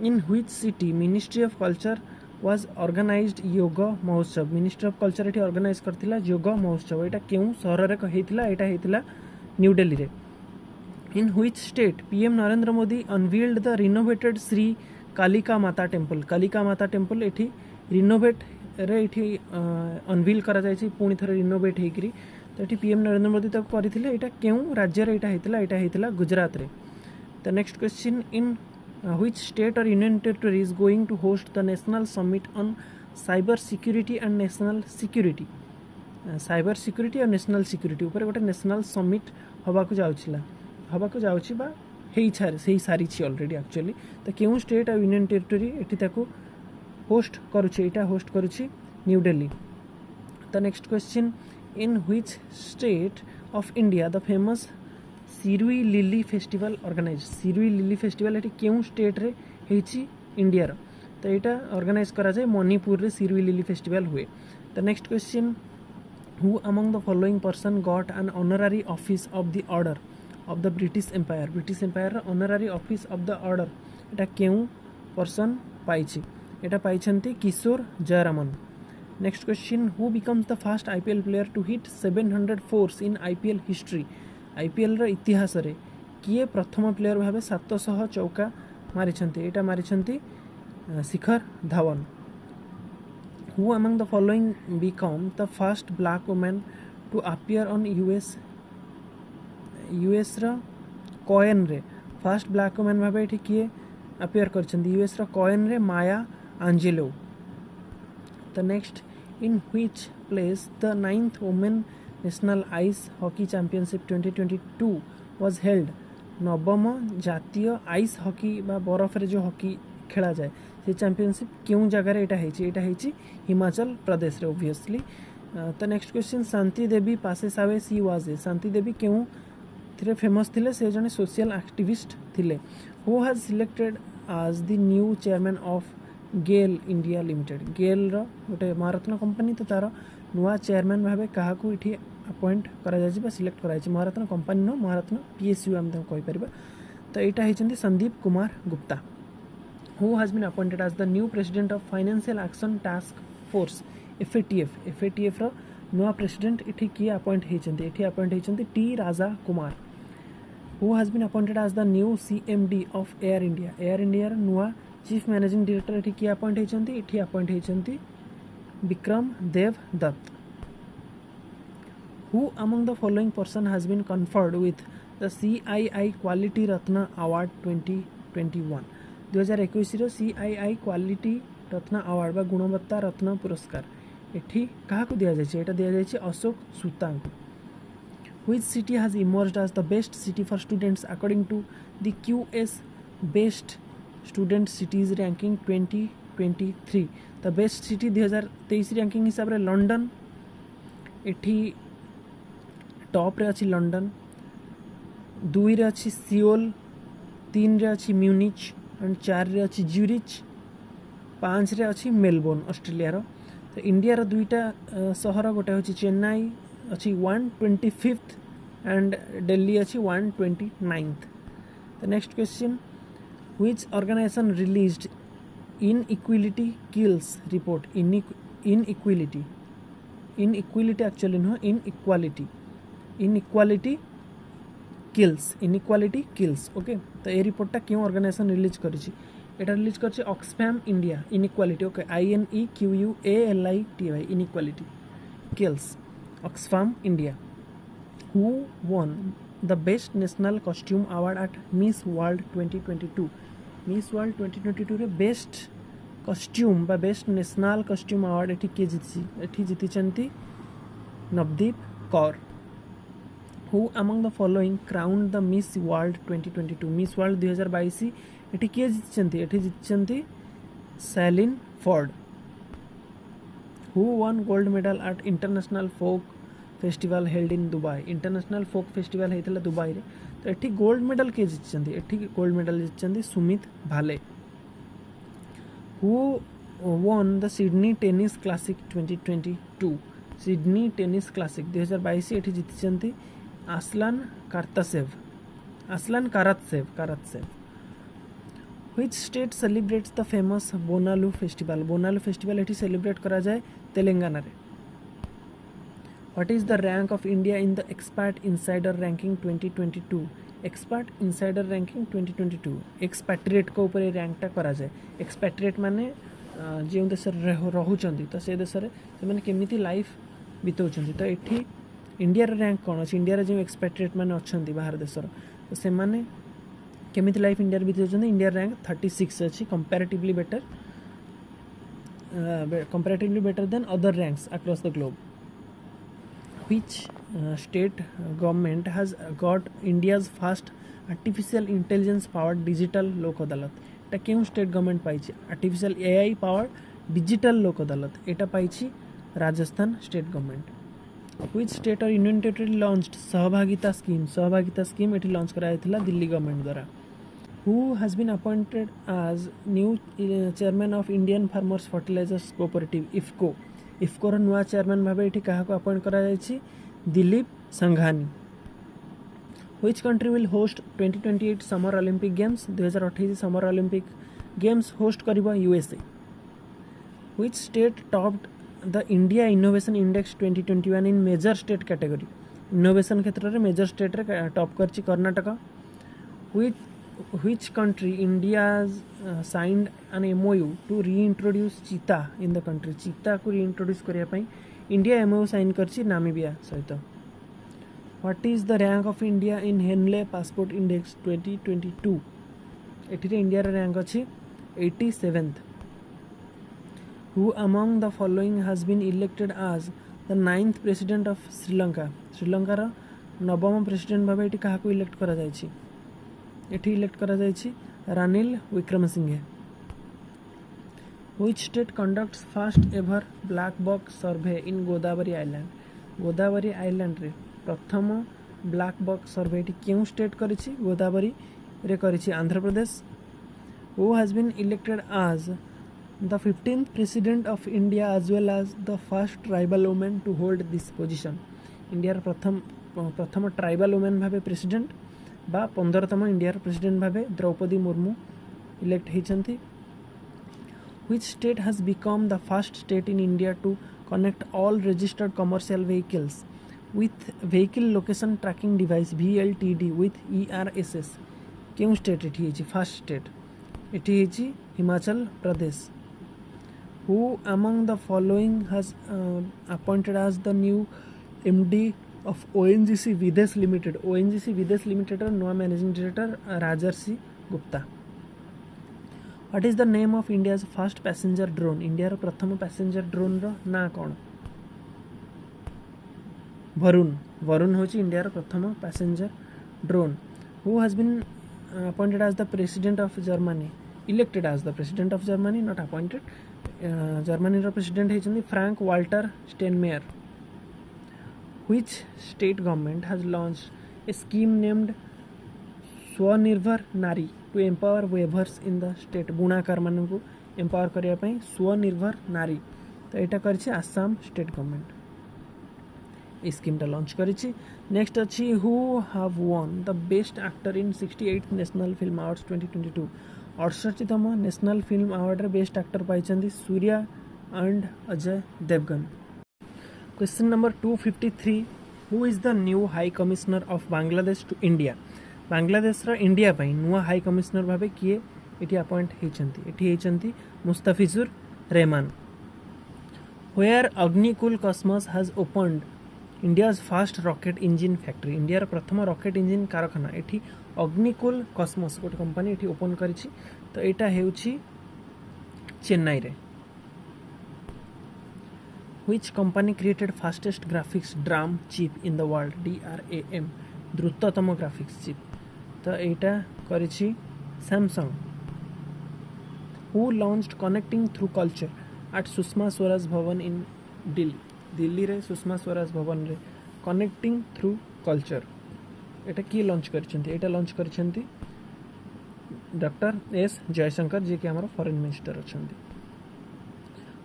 in which city ministry of culture was organised Yoga Mahotsav ministry of culture एठी ऑर्गेनाइज करथिला योग महोत्सव एटा केउ सहर रे हेतिला एटा हेतिला न्यू दिल्ली रे in which state PM Narendra Modi unveiled the renovated Shri Kalika माता टेम्पल एठी रिनोवेट रे एठी अनवील करा जायछि पुणी थरे रिनोवेट हेकरी तो एठी पीएम नरेंद्र मोदी तक करथिले एटा केउ राज्य रे एटा हेतिला गुजरात रे the next question in which state or union territory is going to host the national summit on cyber security and national security cyber security और national security ऊपर गोटे national summit हवाको जाउछि बा हेई सारी छी ऑलरेडी एक्चुअली तो केउ स्टेट और union territory एठी ताको होस्ट करूछि एटा होस्ट करूछि new Delhi the next question in which state of India the famous Shirui lily festival organise Shirui lily festival एटी केउ स्टेट रे हेची इंडिया रो तो एटा ऑर्गेनाइज करा जाय मणिपुर रे सिरुई लिली फेस्टिवल हुए the next question who among the following person got an honorary office of the Order of the British Empire रो honorary office of the Order एटा केउ पर्सन पाइछि एटा पाइछंती Kishore Jayaraman next question who becomes the first IPL player to hit 700 fours in IPL history IPL रो इतिहास रे किए प्रथम प्लेयर भावे 700 चौका मारिछंती एटा मारिछंती Shikhar Dhawan who among the following become the first black woman to appear on US रो कॉइन रे फर्स्ट ब्लैक वुमन भावे एठी किए अपीयर करछंती यूएस रो कॉइन रे Maya Angelou the next in which place the 9th women national ice hockey championship 2022 was held नवम जातीय आइस हॉकी बा बरफ रे जो हॉकी खेला जाए से चैंपियनशिप क्यों जगह एटा हेची हिमाचल प्रदेश रे ऑब्वियसली तो next question Shanti Devi passes आवे सी वाज शांति देवी क्यों थिरे फेमस थिले से जने सोशल एक्टिविस्ट थिले who has selected as the new chairman of GAIL India Limited GAIL रो गोटे महारत्न कंपनी तो तार नुआ चेयरमैन भावे काहाकू इठी अपॉइंट करा जायछि बा सिलेक्ट करा जायछि Maharatna company no Maharatna PSU हम कहि परबा तो एटा हेचंती Sandeep Kumar Gupta who has been appointed as the new president of Financial Action Task Force FATF रो नुआ प्रेसिडेंट इठी की अपॉइंट हेचंती T Raja Kumar who has been appointed as the new CMD of Air India रो नुआ चीफ मैनेजिंग डायरेक्टर इठी की appoint हेचंती Vikram Dev Dutt Who among the following person has been conferred with the CII Quality Ratna Award 2021 2021 रो CII Quality Ratna Award बा गुणवत्ता रत्न पुरस्कार एठी काहाकू दिया जायछि एटा दिया जायछि Ashok सुतांक Which city has emerged as the best city for students according to the QS Best Student Cities Ranking 2023 the best city 2023 ranking हिसाब रे London एठी टॉप रे अछि लंडन 2 रे अछि सियोल 3 रे अछि म्यूनिच एंड 4 रे अछि ज्यूरिच 5 रे अछि मेलबोर्न ऑस्ट्रेलिया रो तो इंडिया रो दुईटा शहर गोटे होछि चेन्नई अछि 125th एंड दिल्ली अछि 129th the next question which organisation released inequality kills report inequality actually no inequality kills okay तो ये रिपोर्टटा क्यों ऑर्गेनाइजेशन रिलीज करिछि एटा रिलीज करछि Oxfam India inequality okay INEQUALITY inequality kills Oxfam India who won the best national costume award at Miss World 2022 Miss World 2022 रे best costume बा best national costume award एठी जीतिचंती Navdeep Kaur who among the following crown the Miss World 2022 Miss World 2022 एठी किए जीतिचंती सैलिन फोर्ड who won gold medal at international folk festival held in Dubai international folk festival हेतिला दुबई रे तो एठी गोल्ड मेडल के जीतिचंती Sumit Bhale who won the Sydney Tennis Classic 2022 Sydney tennis classic 2022 एठी जीतिचंती Aslan कारातसेव Which state celebrates the famous Bonalu festival? Bonalu festival एठी celebrate करा जाए तेलंगाना रे. What is the rank of India in the Expat Insider Ranking 2022? Expat Insider Ranking 2022 expatriate को ऊपर rank टा करा जाए. एक्सपैट्रिएट माने जो देश रहुचंदी तो से देश रे से माने केमिति लाइफ बितौचंदी. तो एठी इंडिया रे रैंक कोन अछि? इंडिया रे जो एक्सपैट्रिएट माने अछंदी बाहर देशर तो से माने केमिति लाइफ इंडिया रे बितौचंदी. इंडिया रैंक 36 अछि, comparatively better than other ranks across the globe. Which state government has got India's first artificial intelligence powered digital लोक अदालत? एटा केउ स्टेट गवर्नमेंट पाइछि artificial AI powered digital Lok Adalat? एटा पाइछि Rajasthan state government. Which state or union territory launched Sahbhagita scheme? Sahbhagita scheme एठी launch करायथिला Delhi government द्वारा. Who has been appointed as new chairman of Indian Farmers Fertilizers Cooperative IFFCO? IFFCO नुआ chairman भाव ये क्या अपॉइंट करा Dilip Sanghani. Which country will host 2028 summer Olympic games? 2028 summer Olympic games host करिबा USA. Which state topped the India innovation index 2021 in major state category? Innovation क्षेत्र में major state रे top करछि Karnataka. Which country India signed an MOU to reintroduce cheetah in the country? cheetah को reintroduce करिया पई India MOU sign करछि Namibia सहित. What is the rank of India in Henley Passport Index 2022? एठी रे India रे रैंक अछि 87th. Who among the following has been elected as the 9th president of Sri Lanka? Sri Lanka रा नवम president भाबे एठी काहा को इलेक्ट करा जायछि? एठी इलेक्ट करा जायछि Ranil Wickremesinghe. Which state conducts first ever black box survey in Godavari island? Godavari island रे प्रथम ब्लैक बॉक्स सर्वे एठी केउ स्टेट करिछि? गोदावरी रे करिछि आंध्र प्रदेश. Who has been elected as the 15th president of India as well as the first tribal woman to hold this position? India रे प्रथम tribal women भाबे president बा 15तम इंडिया प्रेसिडेंट भाबे द्रौपदी मुर्मू इलेक्ट होइछंती. Which state has become the first state in India to connect all registered commercial vehicles with vehicle location tracking device VLTD with ERSS? केउ state एठी हेछि first state? एठी हेछि हिमाचल प्रदेश. Who among the following has appointed as the new MD of ONGC Videsh Limited? ONGC Videsh Limited नुआ managing director Rajarshi Gupta. What is the name of India's first passenger drone? India रो प्रथम passenger drone रो ना कोन? वरुण. वरुण होची India रो प्रथम passenger drone. Who has been appointed as the president of Germany? Elected as the president of Germany, not appointed. Germany रो president हेचंदी Frank Walter Steinmeier. Which state government has launched a scheme named Swanirbhar Nari to empower weavers in the state? बुणाकार मानन को empower करिया पई स्वनिर्भर नारी. तो एटा करछि आसाम स्टेट गवर्नमेंट ए स्कीम टा लॉन्च करछि. नेक्स्ट अछि who have won the best actor in 68th national film awards 2022? 68तम नेशनल फिल्म अवार्ड रे बेस्ट एक्टर पाइछंदी Suriya and Ajay Devgn. Question number 253. Who is the new high commissioner of Bangladesh to India? Bangladesh रा India पई नुआ high commissioner भाबे किए एठी appoint हेचंती? एठी हेचंती Mustafizur Rahman. Where Agnikul Cosmos has opened India's first rocket engine factory? India रा प्रथम रॉकेट इंजिन कारखाना एठी अग्निकुल कॉस्मोस गोटे कंपनी एठी ओपन करिछि. तो एटा हेउछि चेन्नई रे. Which company created fastest graphics DRAM chip in the world? DRAM द्रुततम ग्राफिक्स चिप. तो एटा करिछि Samsung. Who launched connecting through culture at Sushma Swaraj Bhawan in Delhi? Delhi रे सुषमा स्वराज भवन रे कनेक्टिंग थ्रू कल्चर एटा की लॉन्च करछंती? एटा लॉन्च करछंती डॉक्टर एस जयशंकर जी के हमर फॉरेन मिनिस्टर अछंती.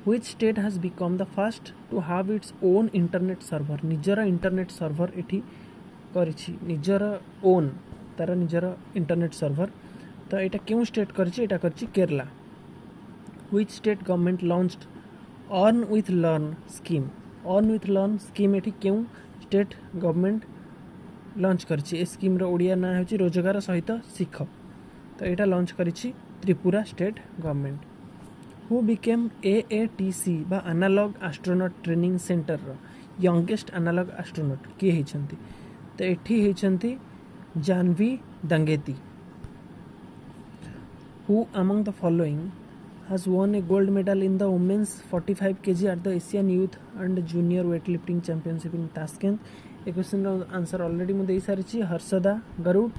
Which state has become the first to have its own internet server? निजर इंटरनेट सर्वर एठी करिछि निजर ओन तार निजर इंटरनेट सर्वर. तो यहाँ क्यों स्टेट कर Kerala. Which state government launched earn with learn scheme. Earn with learn scheme ये क्यों स्टेट गवर्नमेंट लॉन्च करछि। स्कीम रो ओडिया ना होची रोजगार सहित शिख। तो यहाँ लॉन्च करिछि Tripura state government. Who became AATC बा एनालॉग एस्ट्रोनॉट ट्रेनिंग सेंटर रो यंगेस्ट एनालॉग एस्ट्रोनॉट किए होइछंती। तो एठी होइछंती Jahnavi Dangeti. Who among the following has won a gold medal in the women's 45 kg at the Asian Youth and Junior Weightlifting Championship in Tashkent? A question answer already mu dei sarichi Harshada Garud.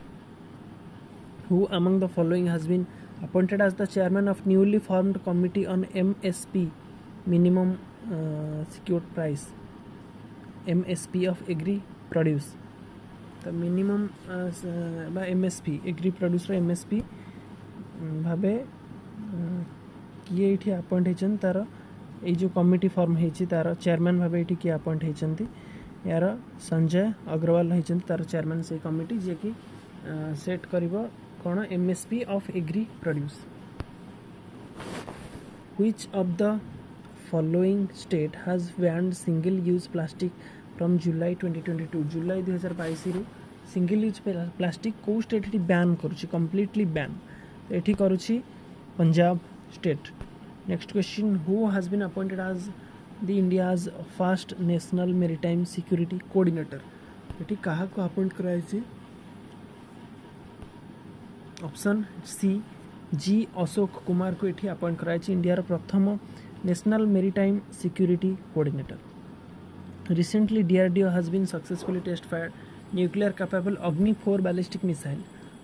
Who among the following has been appointed as the chairman of newly formed committee on MSP minimum secured price MSP of agri produce। तो minimum बा MSP agree produce MSP भावे किए ये appoint होती तार ये जो committee form होती तार चेयरमैन भावे ये किए अपॉइंट होती यार संजय अग्रवाल होती तार चेयरमैन से कमिटी जी कि सेट कर कौन MSP of agri produce. Which of the following state has banned single use plastic from July 2022। जुलाई 2022 रु सिंगल यूज प्लास्टिक को स्टेट ये बैन करुच्ची कम्प्लीटली बैन। तो ये करुच्ची Punjab state. Next question who has been appointed as the India's first national maritime security coordinator. ये क्या अपॉइंट कराई। Option C G Ashok Kumar को ये अपॉइंट कराई इंडिया प्रथम national maritime security coordinator. Recently, DRDO has been successfully test fired nuclear capable Agni 4 ballistic missile.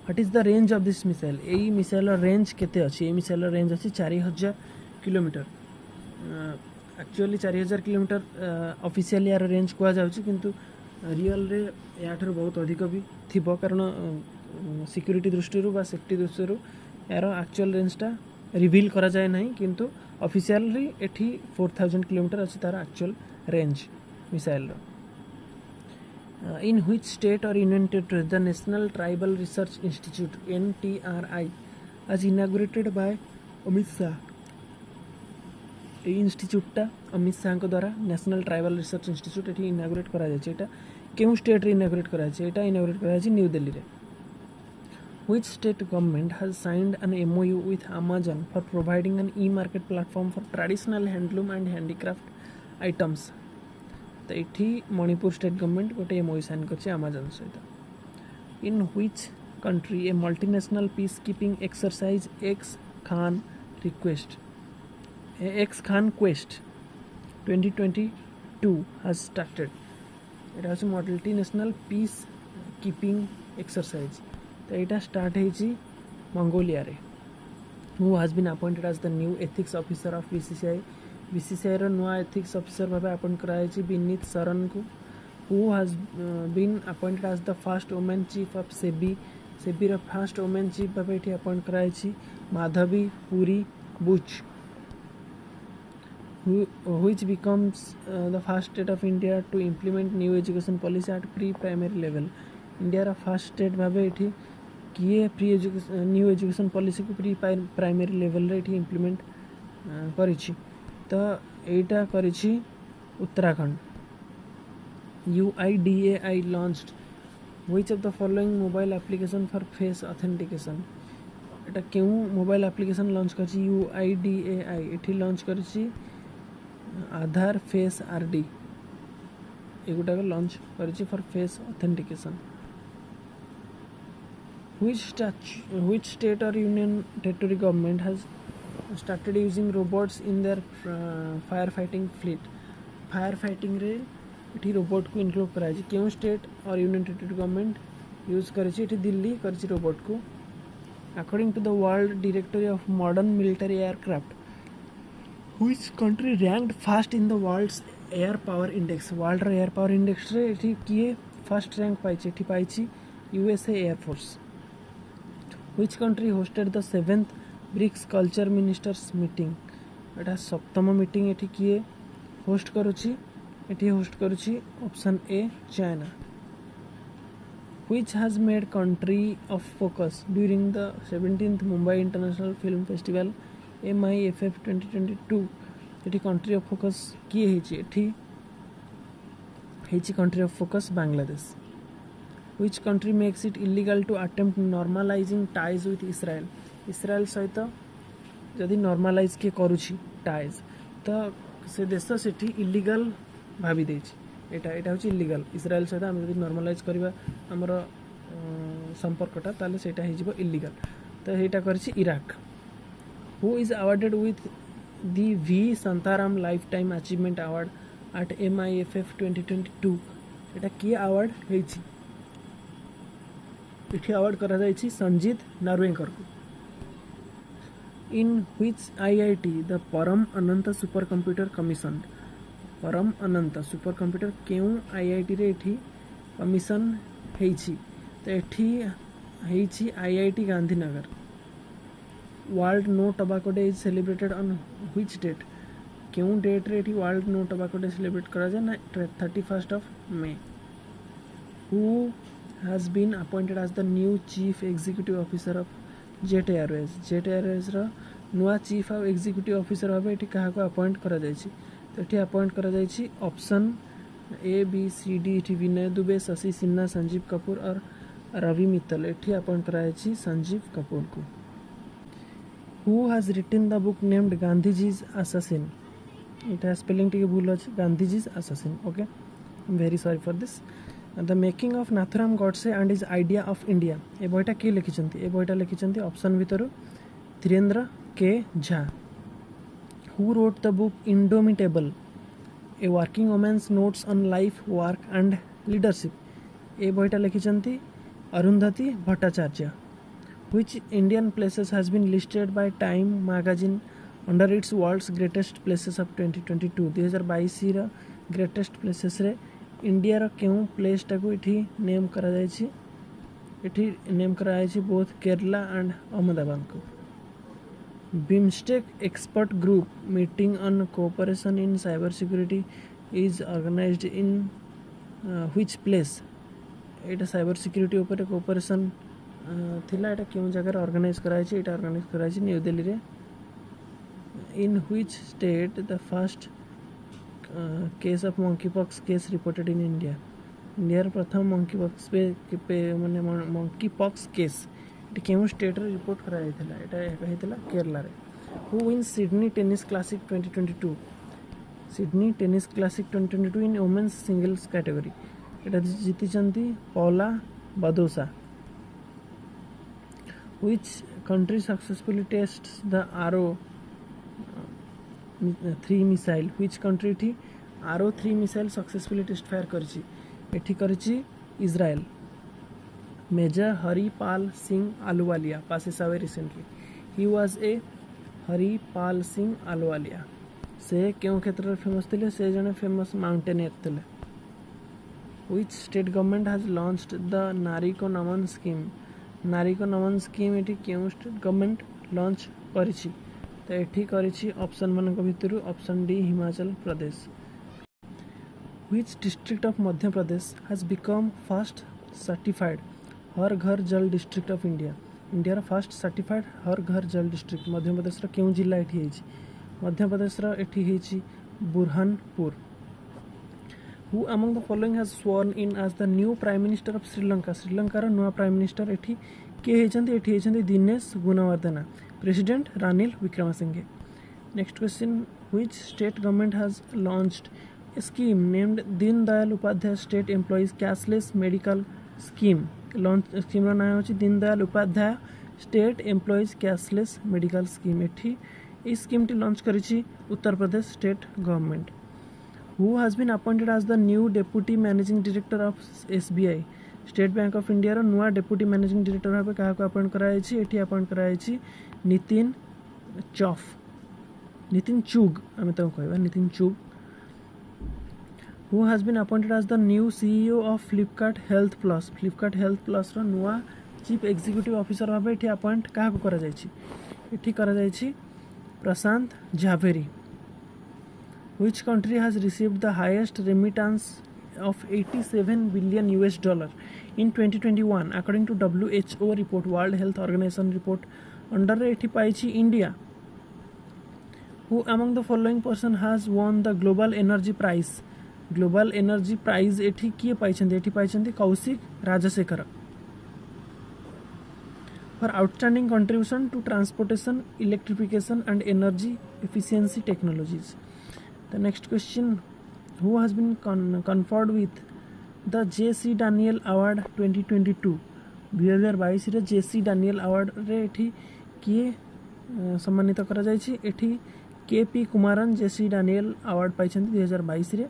What is the range of this missile? यही missile range केते अछि। ये missile range अछि 4000 kilometre. Actually 4000 kilometre officially यार range कुआ जाउछि किंतु real रे याठर बहुत अधिक भी थिबो कारण सिक्योरिटी दृष्टि बा सेफ्टी दृष्टि यार एक्चुअल रेंजटा रिवील करा जाए नहीं किंतु ऑफिशियली एठी 4000 किलोमीटर अछि तार actual range missile. In which state or union territory the National Tribal Research Institute NTRI as inaugurated by Amit Shah. ये इंस्टीट्यूटा अमित शाह द्वारा नेशनल ट्राइबल रिसर्च इंस्टीट्यूट ये इनागुरेट करा जायछि। एटा केउ स्टेट रे इनागुरेट करा जायछि। एटा इनागुरेट करा जायछि न्यू दिल्ली रे। Which state government has signed an MOU with Amazon for providing an e-market platform for traditional handloom and handicraft items? तो ये मणिपुर स्टेट गवर्नमेंट गोटे MOU साइन कर Amazon सहित। इन which country A multinational peace keeping exercise x Khan quest 2022 has started। এটা হচ্ছে multinational peace keeping exercise. तो यहाँ start होती मंगोलिया रे। Who has been appointed as the new ethics officer of BCCI रो नुआ एथिक्स ऑफिसर भावे अपॉइंट कराई विनीत शरण को। Who has been appointed as the first women chief of SEBI रो फर्स्ट वुमेन चीफ भावे ये अपॉइंट कराई Madhabi Puri Buch. which becomes the first state of India to implement new education policy at pre-primary level। India रा first state भावे ये किए pre education new education policy को pre primary level रे ये इम्प्लीमेंट करिछि। तो एटा करिछि Uttarakhand. UIDAI launched which of the following mobile application for face authentication। एटा केउ mobile application launch करछि UIDAI एठी लॉन्च करछि आधार फेस RD एगुटा लॉन्च करछि for face authentication. Which state or union territory government has started using robots in their firefighting fleet। firefighting रे इठी robot को include कराई क्यों state और यूनियन टेरिटरी गवर्नमेंट यूज करिछि। इठी दिल्ली करिछि रोबोट को। According to the world directory of modern military aircraft which country ranked first in the world's air power index. World air power index रे इठी किए फर्स्ट रैंक पाइछि। इठी पाइछि USA air force. Which country hosted the 7th BRICS culture ministers meeting। एटा सप्तम meeting एठी किए host करुछि। एठी होस्ट करुछि option A China. which has made country of focus during the 17th Mumbai International Film Festival MIFF 2022 eighty country of focus किए हेची country of focus Bangladesh which country makes it illegal to attempt normalizing ties with Israel इस्राएल सहित जदि normalise किए करुछि ties तो से देश सेठी illegal भाभी देछि एटा होछि इलीगल इस्राएल सहित हम जदि नॉर्मलाइज करबा हमर संपर्कटा ताले सेटा हे जिवो इलीगल तो एटा करछि Iraq who is awarded with the V Shantaram lifetime achievement award at MIFF 2022 एटा की अवार्ड हेछि इठी अवार्ड करा जायछि संजीत नार्वेकर को इन व्हिच IIT द परम Ananta supercomputer commission Param Ananta supercomputer केउ IIT रे एठी कमिशन हेछि तो एठी हेछि IIT Gandhinagar world no tobacco day is celebrated on which date केउ डेट रे एठी world no tobacco day celebrate करा जाय ना 31st of May who has been appointed as the new chief executive officer of Jet Airways रा नुआ chief of executive officer भाबे एठी कहा को अपॉइंट करा जायछि तो एठी अपॉइंट करा जायछि ऑप्शन ABCD एठी विनय दुबे शशि सिन्हा संजीव कपूर और रवि मित्तल एठी अपॉइंट करा जायछि संजीव कपूर को who has written the book named Gandhiji's assassin इटा स्पेलिंग टिके भूल अछि Gandhiji's assassin okay I am very sorry for this the making of Nathuram Godse and his idea of India ए बईटा किए लिखिछंती ए बईटा लिखिछंती ऑप्शन भितर Dhirendra K Jha who wrote the book indomitable a working women's notes on life work and leadership ए बईटा लिखिछंती Arundhati Bhattacharya which Indian places has been listed by Time magazine under its world's greatest places of 2022 2022 रा greatest places रे India रा केउ place टाको इठी name करा जायछि इठी नेम करा जायछि बोथ केरला एंड अहमदाबाद को BIMSTEC expert group meeting on cooperation in cyber security is organised in which place एटा साइबर सिक्योरिटी ऊपर कोऑपरेशन थिला एटा केउ जगह ऑर्गेनाइज करा जायछि एटा ऑर्गेनाइज करा जायछि न्यू दिल्ली रे in which state the first case of monkeypox case reported in India India प्रथम monkeypox माने monkeypox केस एटा केउ स्टेट रे रिपोर्ट करा जायथिला एटा हेतिला केरला रे who win Sydney tennis classic 2022 Sydney tennis classic 2022 in women's singles category एटा जीतिचंती पौला बादोसा which country successfully tests the Arrow 3 missile which country थी Arrow 3 missile successfully test fire करछि एठी करछि Israel major Haripal Singh Ahluwalia passes away recently he was a Haripal Singh Ahluwalia से केउ क्षेत्र famous थिले से जने फेमस माउंटेनियर थिले which state government has launched the नारी को नमन स्कीम एठी केउ स्टेट गवर्नमेंट लॉन्च करिछि तो एठी करिछि ऑप्शन मन को भितरु option D Himachal Pradesh which district of Madhya Pradesh has become first certified Har Ghar Jal district of India India first certified Har Ghar Jal district मध्य प्रदेश रो केउ जिला एठी हेछि मध्य प्रदेश रो एठी हेछि Burhanpur who among the following has sworn in as the new prime minister of Sri Lanka रो नुआ प्राइम मिनिस्टर एठी के हेछंती एठी हेछंती Dinesh Gunawardena president Ranil Wickremesinghe next question which state government has launched a scheme named Deen Dayal Upadhyay state employees cashless medical scheme launch scheme रो नाम होछि Deen Dayal Upadhyay state employees cashless medical scheme एठी ई स्कीम टी launch करिछि Uttar Pradesh state government who has been appointed as the new deputy managing director of SBI State Bank of India रो नुआ deputy managing director भाबे कहा को अपॉइंट करा जायछि एठी अपॉइंट करा जायछि नितिन चुग हम तो कहबा Nitin Chugh who has been appointed as the new CEO of Flipkart health plus रो नुआ चीफ एग्जीक्यूटिव ऑफिसर भाबे एठी अपॉइंट कहा को करा जायछि एठी करा जायछि प्रशांत Jhaveri Which country has received the highest remittance of 87 billion US dollar in 2021 according to WHO report, World Health Organization report under एठी पाइछि India. Who among the following person has won the Global Energy Prize? Global Energy Prize एठी किए पाइछन्ति? एठी पाइछन्ति Kaushik Rajshekhar for outstanding contribution to transportation, electrification and energy efficiency technologies. The next question, who has been conferred with the J.C. Daniel Award 2022? 2022 रे J.C. Daniel Award रे एठी किए सम्मानित करा जायछि? एठी KP. Kumaran J.C. Daniel Award पाइछन्ति 2022 रे.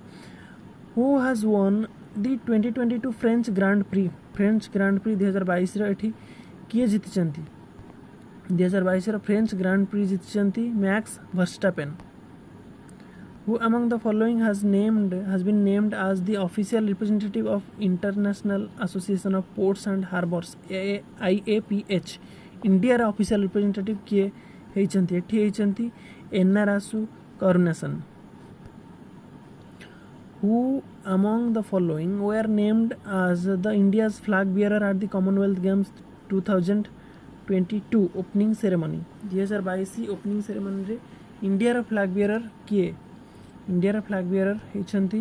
Who has won the 2022 French Grand Prix? French Grand Prix 2022 रे एठी किए जीतिचंती? 2022 रो फ्रेंच ग्रांड प्री जीतिचंती Max Verstappen. Who among the following has been named as the official representative of International Association of Ports and Harbors IAPH? India रा official representative किए हेचंती? एठी हेचंती एन्नारासु करुणासन. Who among the following were named as the India's flag bearer at the Commonwealth Games 2022 opening ceremony? 2022 opening ceremony रे India रा flag bearer किए? India रा flag bearer हेचंती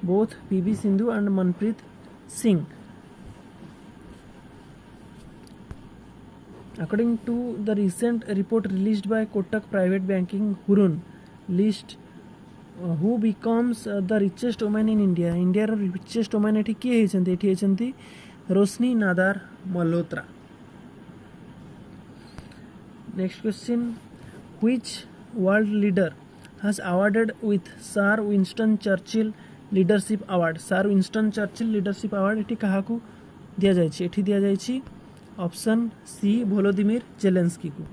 both PV Sindhu and Manpreet Singh. According to the recent report released by Kotak Private Banking Hurun list, who becomes the richest woman in India? India रा richest woman एठी किए हेचंती? एठी हेचंती रोशनी नादार Malhotra. Next question, which world leader has awarded with Sir Winston Churchill Leadership Award? Sir Winston Churchill Leadership Award एठी काहाकू दिया जायछि? एठी दिया जायछि option सी Volodymyr Zelensky को.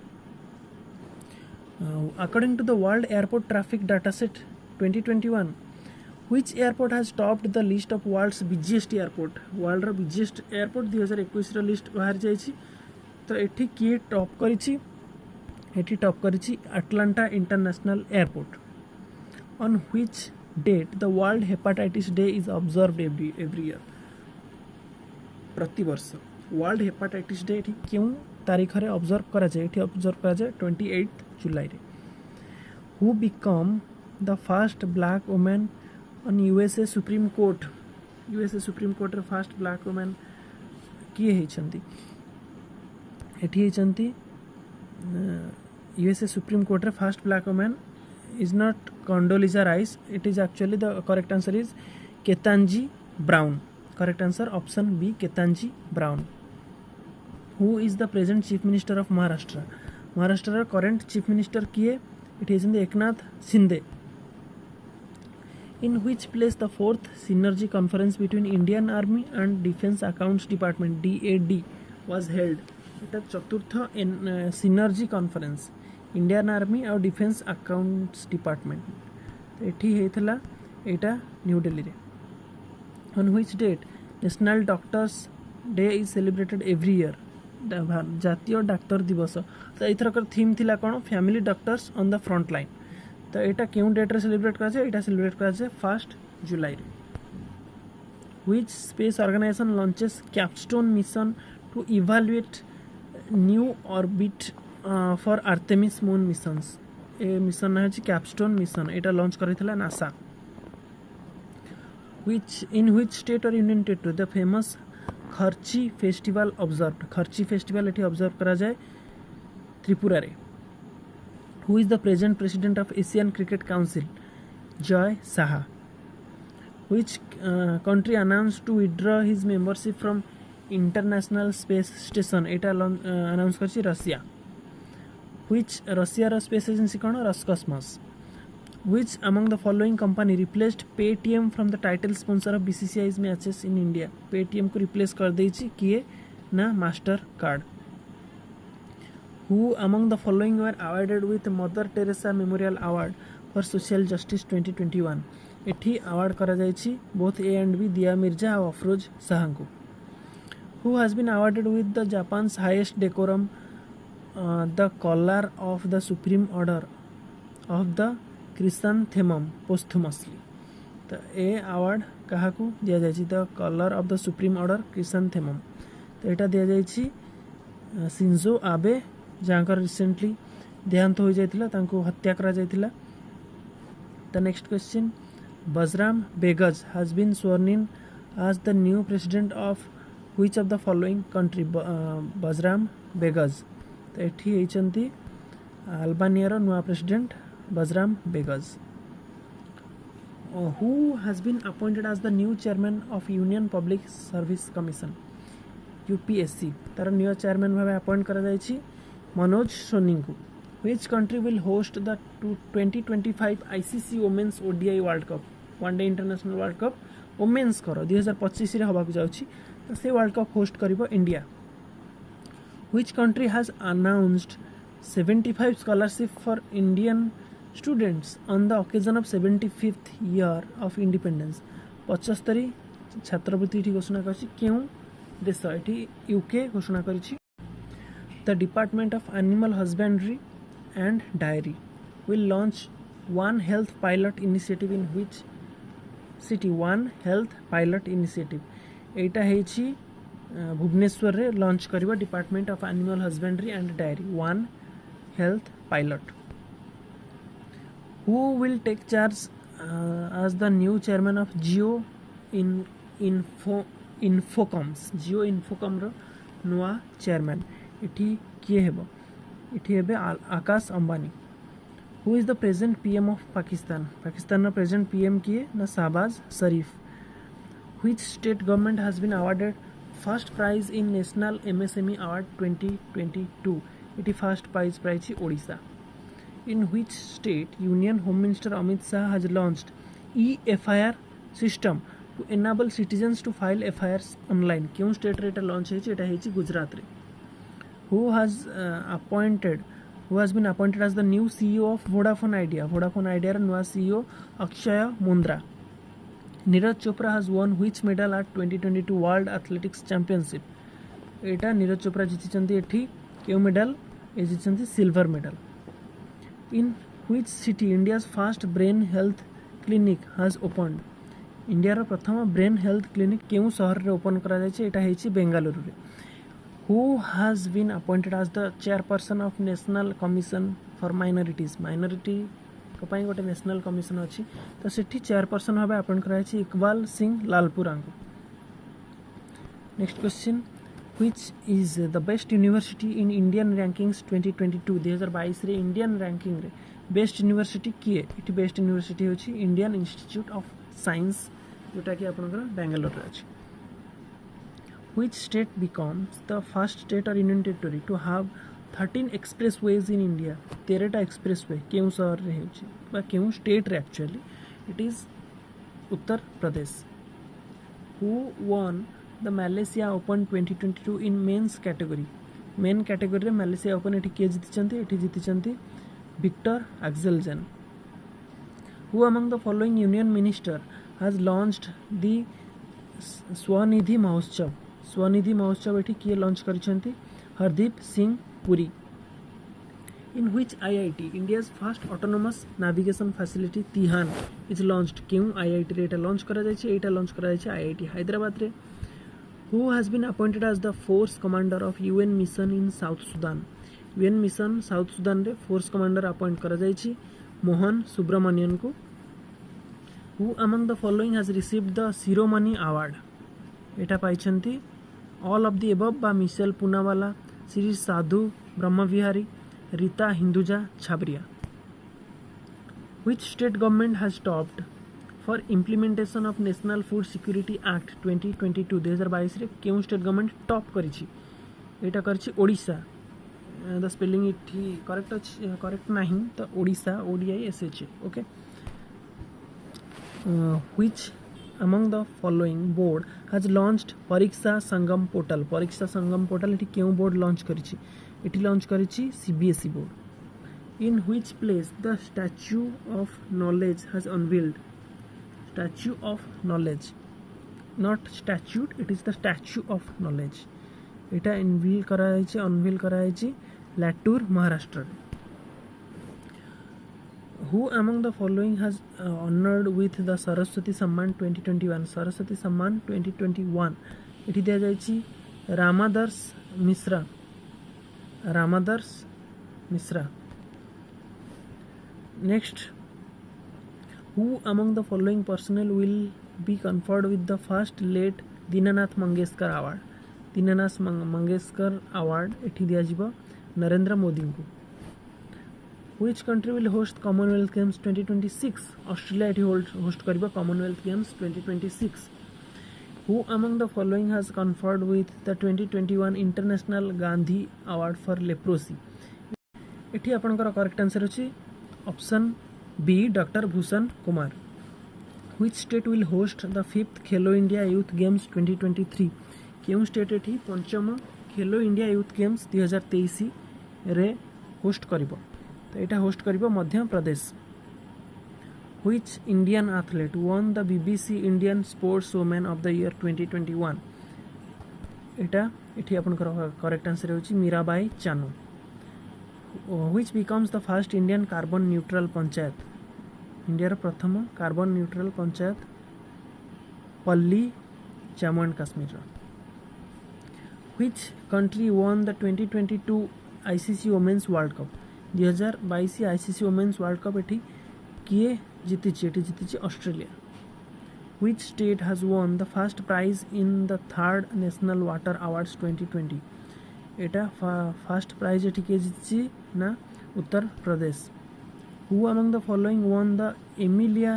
According to the World Airport Traffic Dataset 2021, which airport has topped the list of world's busiest airport? World रो busiest airport 2021 रो list बाहर जायछि. तो एठी किए टॉप करिछि? एठी टॉप करिछि Atlanta international airport. On which date the World Hepatitis Day is observed every year? प्रति वर्ष वर्ल्ड हेपाटाइटिस डे एठी क्यों तारीख रे ऑब्जर्व करा जाय? एठी ऑब्जर्व करा जाय 28 जुलाई रे. Who become the first black woman on USA Supreme Court? USA Supreme Court रे फर्स्ट ब्लैक वुमेन किए हेचंती? एठी हेचंती USA Supreme Court रे first black woman is not Condoleezza Rice. It is actually the correct answer is Ketanji Brown. Correct answer option B, Ketanji Brown. Who is the present Chief Minister of Maharashtra? Maharashtra current Chief Minister किए? It is Eknath Shinde. In which place the fourth synergy conference between Indian Army and Defence Accounts Department DAD was held? এটা चतुर्थ synergy conference Indian army और defence accounts department एठी हेतला एटा न्यू दिल्ली रे. On which date national doctors day is celebrated every year? जातीय डाक्तर दिवस. तो एथरकर थीम थिला कोन? Family doctors on the front line. तो एटा केउ डेट रे सेलिब्रेट करा जाय? एटा सेलिब्रेट करा जाय 1 जुलाई रे. Which space organisation launches capstone mission to evaluate new orbit for Artemis moon missions? ए मिशन ना है कैपस्टोन मिशन. एटा लॉन्च करिथिला नासा. इन व्हिच स्टेट और union territory the famous Kharchi festival observed? Kharchi festival एठी ऑब्जर्व करा जाय त्रिपुरा रे. Who is the present president of Asian cricket council? Jay Shah. Which country announced to withdraw his membership from international space station? Etah announce करछि Russia. which Russia रा space agency कौन? Roscosmos. Which among the following company replaced Paytm from the title sponsor of BCCI's matches in India? Paytm को replace कर देछि किए ना master card. Who among the following were awarded with Mother Teresa Memorial Award for Social Justice 2021? एठी award करा जायछि both A and B दिया मिर्जा और अफरोज शाह को. Who has been awarded with the Japan's highest decorum, the collar of the Supreme Order of the Chrysanthemum posthumously? तो ए award क्या दि जाए the colour of the supreme order chrysanthemum तो यहाँ दि जाए सिंजो आबे जहाँ रिसेंटली देहांत हो जाता हत्या करा जायतिला। The next question Bajram Begaj has been sworn in as the new president of which of the following country Bajram Begaj तो ये होती अल्बानिया नुआ president Bajram Begaj. Who has been appointed as the new chairman of Union Public Service Commission UPSC तार new chairman भाव appoint करा जायछि मनोज सोनी को। Which country will host the 2025 ICC Women's ODI World Cup one day international world cup women's कर 2025 रे हबाक जाउछि तो से world cup host करिबो India. Which country has announced 75 scholarship for Indian students on the occasion of 75th year of independence 75 छात्रवृत्ति एठी घोषणा करछि केउ देश एठी यूके घोषणा करछि। The Department of Animal Husbandry and Dairy will launch One Health pilot initiative in which city? One Health pilot initiative एटा हेछि भुवनेश्वर रे लॉन्च करिबो department of animal husbandry and dairy one health pilot. Who will take charge as the new chairman of Jio Infocomms Jio Infocomm रो नुआ chairman एठी किए हेबो एठी हेबे Akash Ambani. Who is the present PM of Pakistan Pakistan present PM किए ना Shahbaz Sharif. Which state government has been awarded first prize in National MSME Award 2022 इटी फर्स्ट प्राइज पाइछि Odisha. In which state Union Home Minister Amit Shah has launched e-FIR system to enable citizens to file FIRs online क्यों state रे एटा launch हेछि एटा हेछि गुजरात रे। Who has been appointed as the new CEO of Vodafone Idea ର ନୂଆ CEO Akshay Mundra. Neeraj Chopra has won which medal at 2022 World Athletics Championship एटा नीरज चोपड़ा जीतिचंती एठी केउ medal ए जीतिचंती silver medal. In which city India's first brain health clinic has opened India रो प्रथम brain health clinic केउ शहर रे ओपन करा जाय छै एटा हेछि बेंगालुरु रे। Who has been appointed as the chairperson of National Commission for Minorities minority को पाई गोटे नेशनल कमिशन अच्छी तो सेठी चेयरपर्सन भाव अपॉइंट कराई इकबाल सिंह लालपुरा को। Next question which is the best university in Indian rankings 2022 2022 रे इंडियन रैंकिंग रे बेस्ट यूनिवर्सिटी किए इटी बेस्ट यूनिवर्सिटी होची इंडियन इंस्टीट्यूट ऑफ साइंस जोटा कि आपनकर बेंगलोर रे अछि। Which state becomes the first state or union territory to have 13 expressways in India 13टा एक्सप्रेसवे केउ शहर रे होछि बा केउ स्टेट रे actually it is Uttar Pradesh. Who won the Malaysia Open 2022 in men's category men category रे मालेशिया ओपन एठी के जीतिचंती एठी जीतिचंती Viktor Axelsen. Who among the following union minister has launched the Svanidhi Mahotsav एठी किए लॉन्च करिसेंती Hardeep Singh Puri. In which IIT India's first autonomous navigation facility TiHAN is launched क्यों आईआईटी रे एटा लॉन्च करा जाय छै एटा लॉन्च करा जाय छै आईआईटी हैदराबाद रे। Who has been appointed as the force commander of UN mission in South Sudan UN mission South Sudan रे फोर्स कमांडर अपॉइंट करा जाय छै मोहन सुब्रमण्यन को। Who among the following has received the Shiromani award एटा पाइछंती ऑल ऑफ द एबव बा Michelle Poonawalla Shri Sadhu Brahmavihari Rita Hinduja Chhabria. Which state government has stopped for implementation of National Food Security Act 2022 2022 रे केउ स्टेट गवर्नमेंट टॉप करिछि एटा करछि ओडिशा। द स्पेलिंग इठी करेक्ट अछि correct नाही तो Odisha ODISHA okay. Which among the following board has launched परीक्षा संगम portal एठी केउ बोर्ड लॉन्च करिछि एठी लॉन्च करिछि CBSE board. In which place the statue of knowledge has unveiled statue of knowledge not statute it is the statue of knowledge एटा unveil कराइछि Latur Maharashtra. Who among the following has honored with the Saraswati Samman 2021? Saraswati Samman 2021 एठी दिया जायछि Ramdarash Mishra. Ramdarash Mishra. Next, who among the following personnel will be conferred with the first late Dinanath Mangeshkar award? Dinanath Mangeshkar award एठी दिया जिवो नरेंद्र मोदी को। Which country will host Commonwealth Games 2026? Australia एठी host करिबो Commonwealth Games 2026. Who among the following has conferred with the 2021 International Gandhi Award for Leprosy? एठी आपनकर correct answer अछि option B doctor Bhushan Kumar. Which state will host the 5th Khelo India youth games 2023? केउं state एठी पंचम खेलो India youth games 2023 रे host करिबो? तो एटा host करिबो Madhya Pradesh. Which Indian athlete won the BBC Indian Sports Woman of the Year 2021? एटा एठी आपनकर करेक्ट आंसर होची Mirabai Chanu. Which becomes the first Indian carbon neutral panchayat? India प्रथम कार्बन न्यूट्रल पंचायत पल्ली Jammu and Kashmir. Which country won the 2022 ICC Women's World Cup? 2022 ICC Women's World Cup एठी किए जीतिछि? एठी जीतिछि Australia. Which state has won the first prize in the 3rd National Water Awards 2020? Etah first prize एठी किए जीतिछि ना उत्तर Pradesh. Who among the following won the Emilia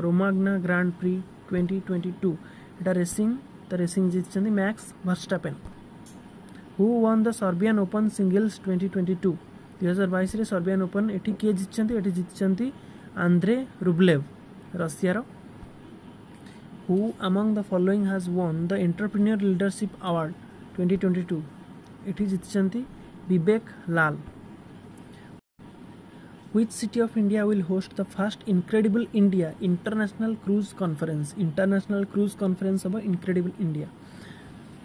Romagna Grand Prix 2022? एटा racing जीतिछन्ति Max Verstappen. Who won the Serbian Open Singles 2022? 2022 रे Serbian open एठी किए जीतिछन्ति? एठी जीतिछन्ति आंद्रे रुब्लेव रशिया रो। Who among the following has won the Entrepreneur Leadership Award 2022? एठी जीतिछन्ति विवेक लाल। Which city of India will host the first Incredible India International Cruise Conference? International Cruise Conference अब Incredible India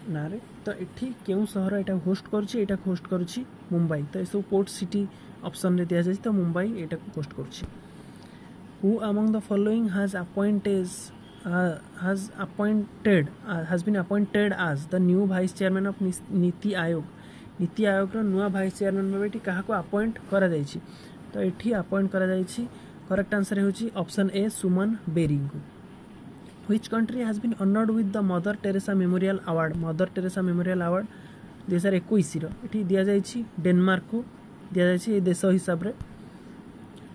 ना रे तो एठी केउं शहर एटा host करछि? एटा host करछि मुंबई। तो एसो पोर्ट सिटी ऑप्शन रे दिया जाय तो मुंबई एटा होस्ट करछि। Who among the following has been appointed as the new vice chairman of नीति आयोग? नीति आयोग रो नुआ भाइस चेयरमैन भाबे एठी काहा को अपॉइंट करा जायछि? तो एठी अपॉइंट करा जायछि करेक्ट आंसर होछि ऑप्शन ए सुमन बेरी को। Which country has been honored with the Mother Teresa Memorial Award? Mother Teresa Memorial Award 2021 रो एठी दिया जायछि डेनमार्क को दिया जायछि ए देश हिसाब रे।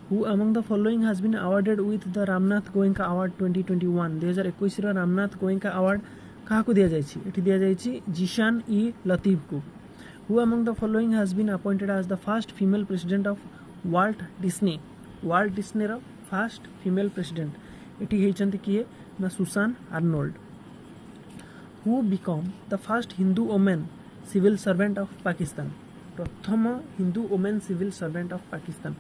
Who among the following has been awarded with the Ramnath Goenka Award 2021? 2021 रो रामनाथ गोयनका अवार्ड काहा को दिया जायछि? एठी दिया जायछि जिशान ई लतीफ को। Who among the following has been appointed as the first female president of Walt Disney? Walt Disney row first female president एठी हेचंती किए ना Susan Arnold. Who become the first Hindu woman civil servant of Pakistan? प्रथम Hindu women civil servant of Pakistan.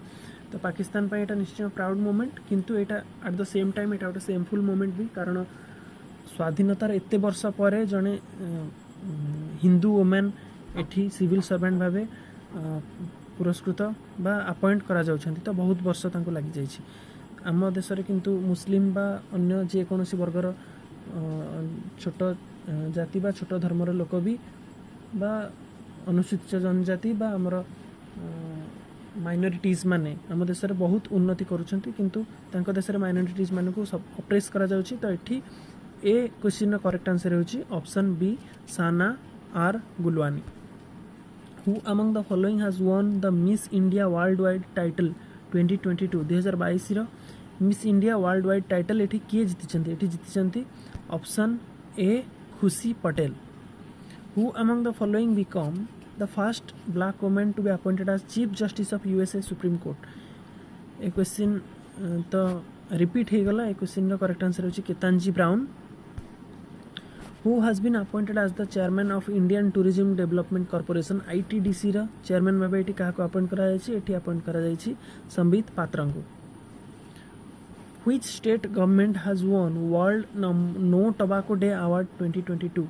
तो पाकिस्तान पे एटा निश्चय proud moment किंतु एटा at the same time एटा गोटे shameful moment भी कारण स्वाधीनतार एते वर्ष पर जड़े हिंदू वुमेन एठी सिविल सर्वेंट भावे पुरस्कृत बा अपॉइंट करा जाउछन्ति। तो बहुत वर्ष तांको लागि जाइछि। आम देश रे किंतु मुस्लिम बा अन्य जे कोनोसी वर्गर छोट जाति बा छोट धर्मर लोक भी बा अनुसूचित जनजाति बा हमर माइनॉरिटीज माने आम देश रे बहुत उन्नति करूछन्ति किंतु तांको देश रे माइनॉरिटीज माने को सब ऑप्रेस करा जाउछि। तो एठी ए क्वेश्चन रो करेक्ट आंसर होछि option B Sana R Gulwani. Who among the following has won the Miss India Worldwide title 2022? 2022 रो Miss India worldwide title एठी किए जीतिछन्ति? एठी जीतिछन्ति option A Khushi Patel. Who among the following become the first black woman to be appointed as Chief Justice of USA Supreme Court? ए question तो repeat हे गला। ए क्वेश्चन रो करेक्ट आंसर होछि Ketanji Brown. Who has been appointed as the chairman of Indian Tourism Development Corporation ITDC रा chairman भाबे एठी काहा को अपॉइंट करा जायछि? एठी अपॉइंट करा जायछि Sambit पात्रंगु। Which state government has won World No Tobacco Day Award 2022?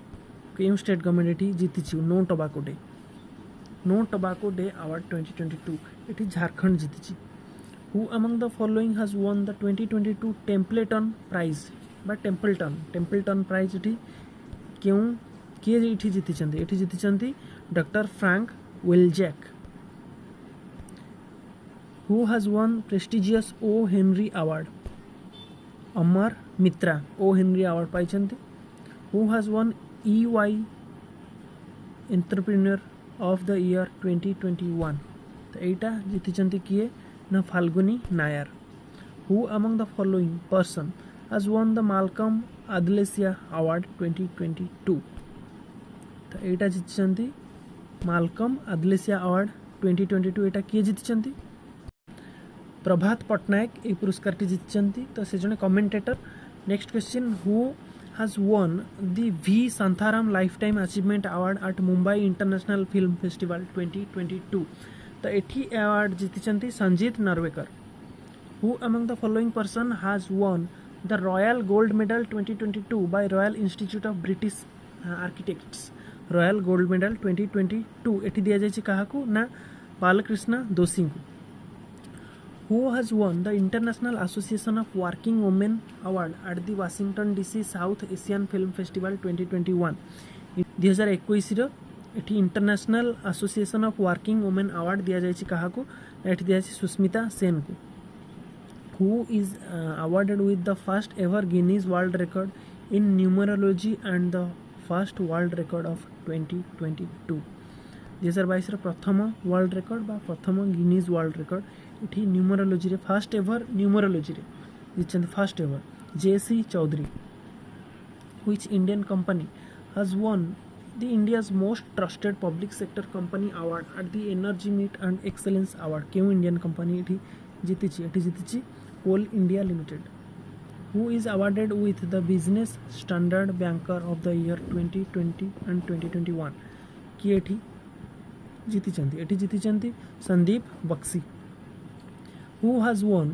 केउं स्टेट गवर्नमेंट एठी जीतिछि नो टोबैको डे अवार्ड 2022? एठी झारखंड जीतिछि। Who among the following has won the 2022 Templeton prize बा टेम्पलेटन प्राइज एठी क्यों किए एठी जीति doctor Frank Wilczek. Who has won prestigious O Henry award Amar Mitra O Henry award पाइछन्ति. Who has won EY entrepreneur of the year 2021 तो एटा जीति किए ना Falguni Nayar. Who among the following person has won the Malcolm Adiseshiah award 2022 तो एटा जीति Malcolm Adiseshiah award 2022 एटा किए जीति प्रभात पट्टनायक ये पुरस्कार टी जीति तो से जने commentator. Next question who has won the V. Santharam Lifetime Achievement Award at Mumbai International Film Festival 2022 तो एठी अवार्ड जीति Sanjeet Narwekar. Who among the following person has won the Royal Gold Medal 2022 by Royal Institute of British Architects. Royal Gold Medal 2022 एठी दिया जायछि काहाकू ना बालकृष्ण दोषी को. Who has won the International Association of Working Women Award at the Washington DC South Asian Film Festival 2021 2021 एठी international association of working women award दिया जायछि काहाकू एठी दिया जायछि सुस्मिता सेन को. Who is awarded with the first ever Guinness world record in numerology and the first world record of 2022 2022 प्रथम world record बा प्रथम गिनीज वर्ल्ड रिकॉर्ड इठी न्यूमरोलॉजी रे फर्स्ट एवर न्यूमरोलॉजी रे जीतछन first ever JC Chaudhary. Which Indian company has won the India's most trusted public sector company award at the energy meet and excellence award क्यों Indian company एठी जीतिछि Coal India Limited. Who is awarded with the Business Standard banker of the year 2020 and 2021 कि एठी जीतिछन्ति Sandeep Bakshi. Who has won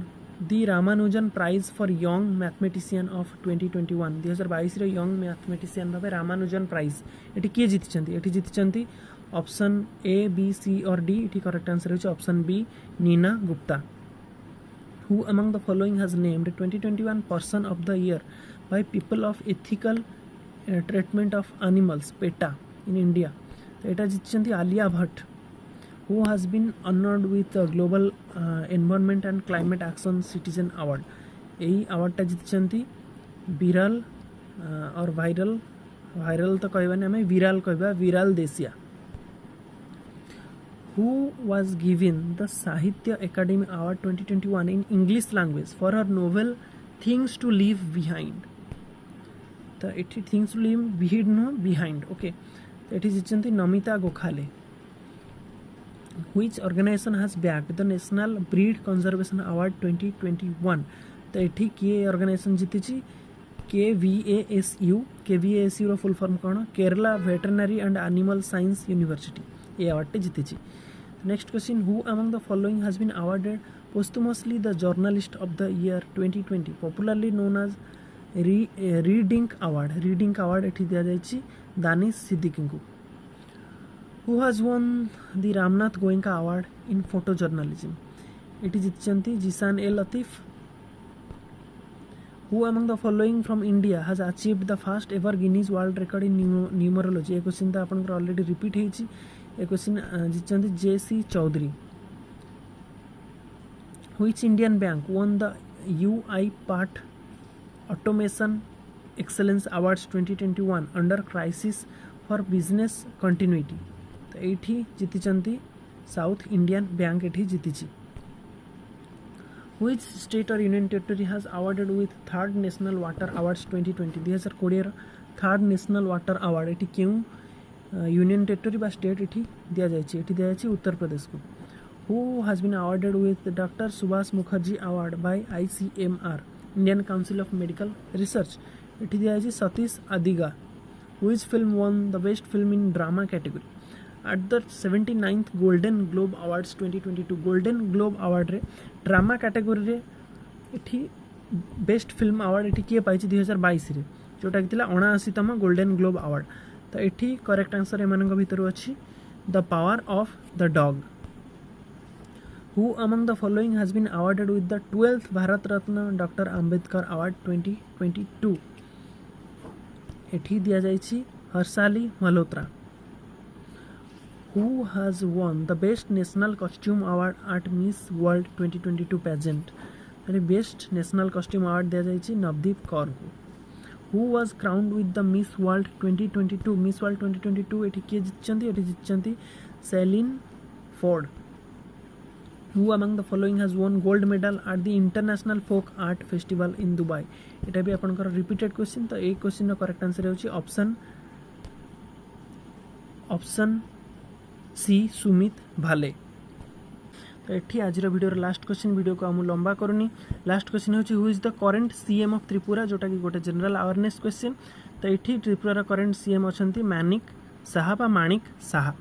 the Ramanujan Prize for Young Mathematician of 2021 2022 रे young mathematician भाबे Ramanujan prize एठी किए जीतिछन्ति ऑप्शन A B C और D एठी correct answer होछि option B Neena Gupta. Who among the following has named 2021 person of the year by people of ethical treatment of animals PETA in India तो एटा जीतिछन्ति Alia Bhatt. Who has been honored with the Global Environment and Climate Action Citizen Award यही अवार्डटा जीतिछन्ति विरल और viral तो कहबानी आमे विराल कहबा विराल देसिया. Who was given the Sahitya Academy Award 2021 in English language for her novel Things to Leave Behind तो एठी Things to Leave Behind okay तो एठी जीतिछन्ति Namita Gokhale. Which organization has backed the National Breed Conservation Award 2021 तो एठी किए organisation जीतिछि KVASU रो full form कोन Kerala veterinary and animal science university ये अवार्ड जीतिछि. Next question who among the following has been awarded posthumously the journalist of the year 2020 popularly known as reading award एठी दिया जायछि दानिश सिद्दीकी को. Who has won the Ramnath Goenka Award in photojournalism एटी जीतिछन्ति Zishan A Latif. Who among the following from India has achieved the first ever Guinness World Record in numerology ए question तो आपन already repeat हेछि ए क्वेश्चन जीतिछन्ति JC Chaudhary. Which Indian bank won the UiPath Automation Excellence Awards 2021 under Crisis for Business Continuity तो एठी जीतिछन्ति south Indian bank एठी जीतिछि. Which state or union territory has awarded with third national water awards 2020 2020 third national water award एठी क्यों union territory बा state एठी दिया जायछि उत्तर प्रदेश को. Who has been awarded with the Dr. Subhash Mukherjee Award by ICMR Indian Council of Medical Research एठी दिया जायछि Satish आदिगा. Which film won the best film in drama category at the 79th Golden Globe Awards 2022 golden globe award रे drama category रे एठी best film award एठी किए पाइछि 2022 रे जोटा कि थिला 79तम गोल्डन ग्लोब अवार्ड तो एठी करेक्ट आंसर एमानक भितर अछि the power of the dog. Who among the following has been awarded with the 12th Bharat Ratna doctor Ambedkar award 2022 एठी दिया जाइछि Harshali Malhotra Who has won the best national costume award at Miss World 2022 pageant अरे best national costume award दिया जाइछि नवदीप कौर को Who was crowned with the Miss World 2022 Miss World 2022 एठी किए जितचंती एठी जितचंती Celine Ford Who among the following has won gold medal at the International Folk Art Festival in Dubai एटा भी आपनकर रिपीटेड क्वेश्चन तो ए क्वेश्चन रो करेक्ट आंसर होछि ऑप्शन सी सुमित भाले तो एठी आज वीडियो लास्ट क्वेश्चन वीडियो को आम लंबा करनी लास्ट क्वेश्चन होछि who is the current CM of Tripura जोटा कि गोटे जनरल अवेयरनेस क्वेश्चन तो एठी त्रिपुरा करेंट सीएम अछंती मानिक साहा बा माणिक साहा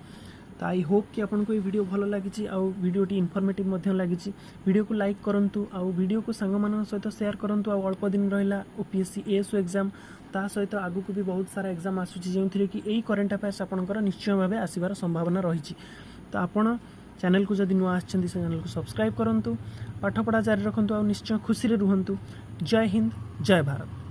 तो आई होप कि आपन को ये वीडियो भलो लागिछि आ वीडियो टी इन्फॉर्मेटिव मध्य लागिछि वीडियो को लाइक करंतु आ वीडियो को संग मान सहित शेयर करंतु आ अल्प दिन रहिला ओपीएससी एएसओ एग्जाम ता सहित आगु को भी बहुत सारा एग्जाम आसुछि जेउथिरे कि एई करंट अफेयर्स आपनकर निश्चय भाबे आसीबार संभावना रहिछि तो आपण चैनल को जदि नुआ आछंती से चैनल को सब्सक्राइब करंतु पाठ पढ़ा जारी रखंतु आ निश्चय खुशी रे रुहंतु जय हिंद जय भारत।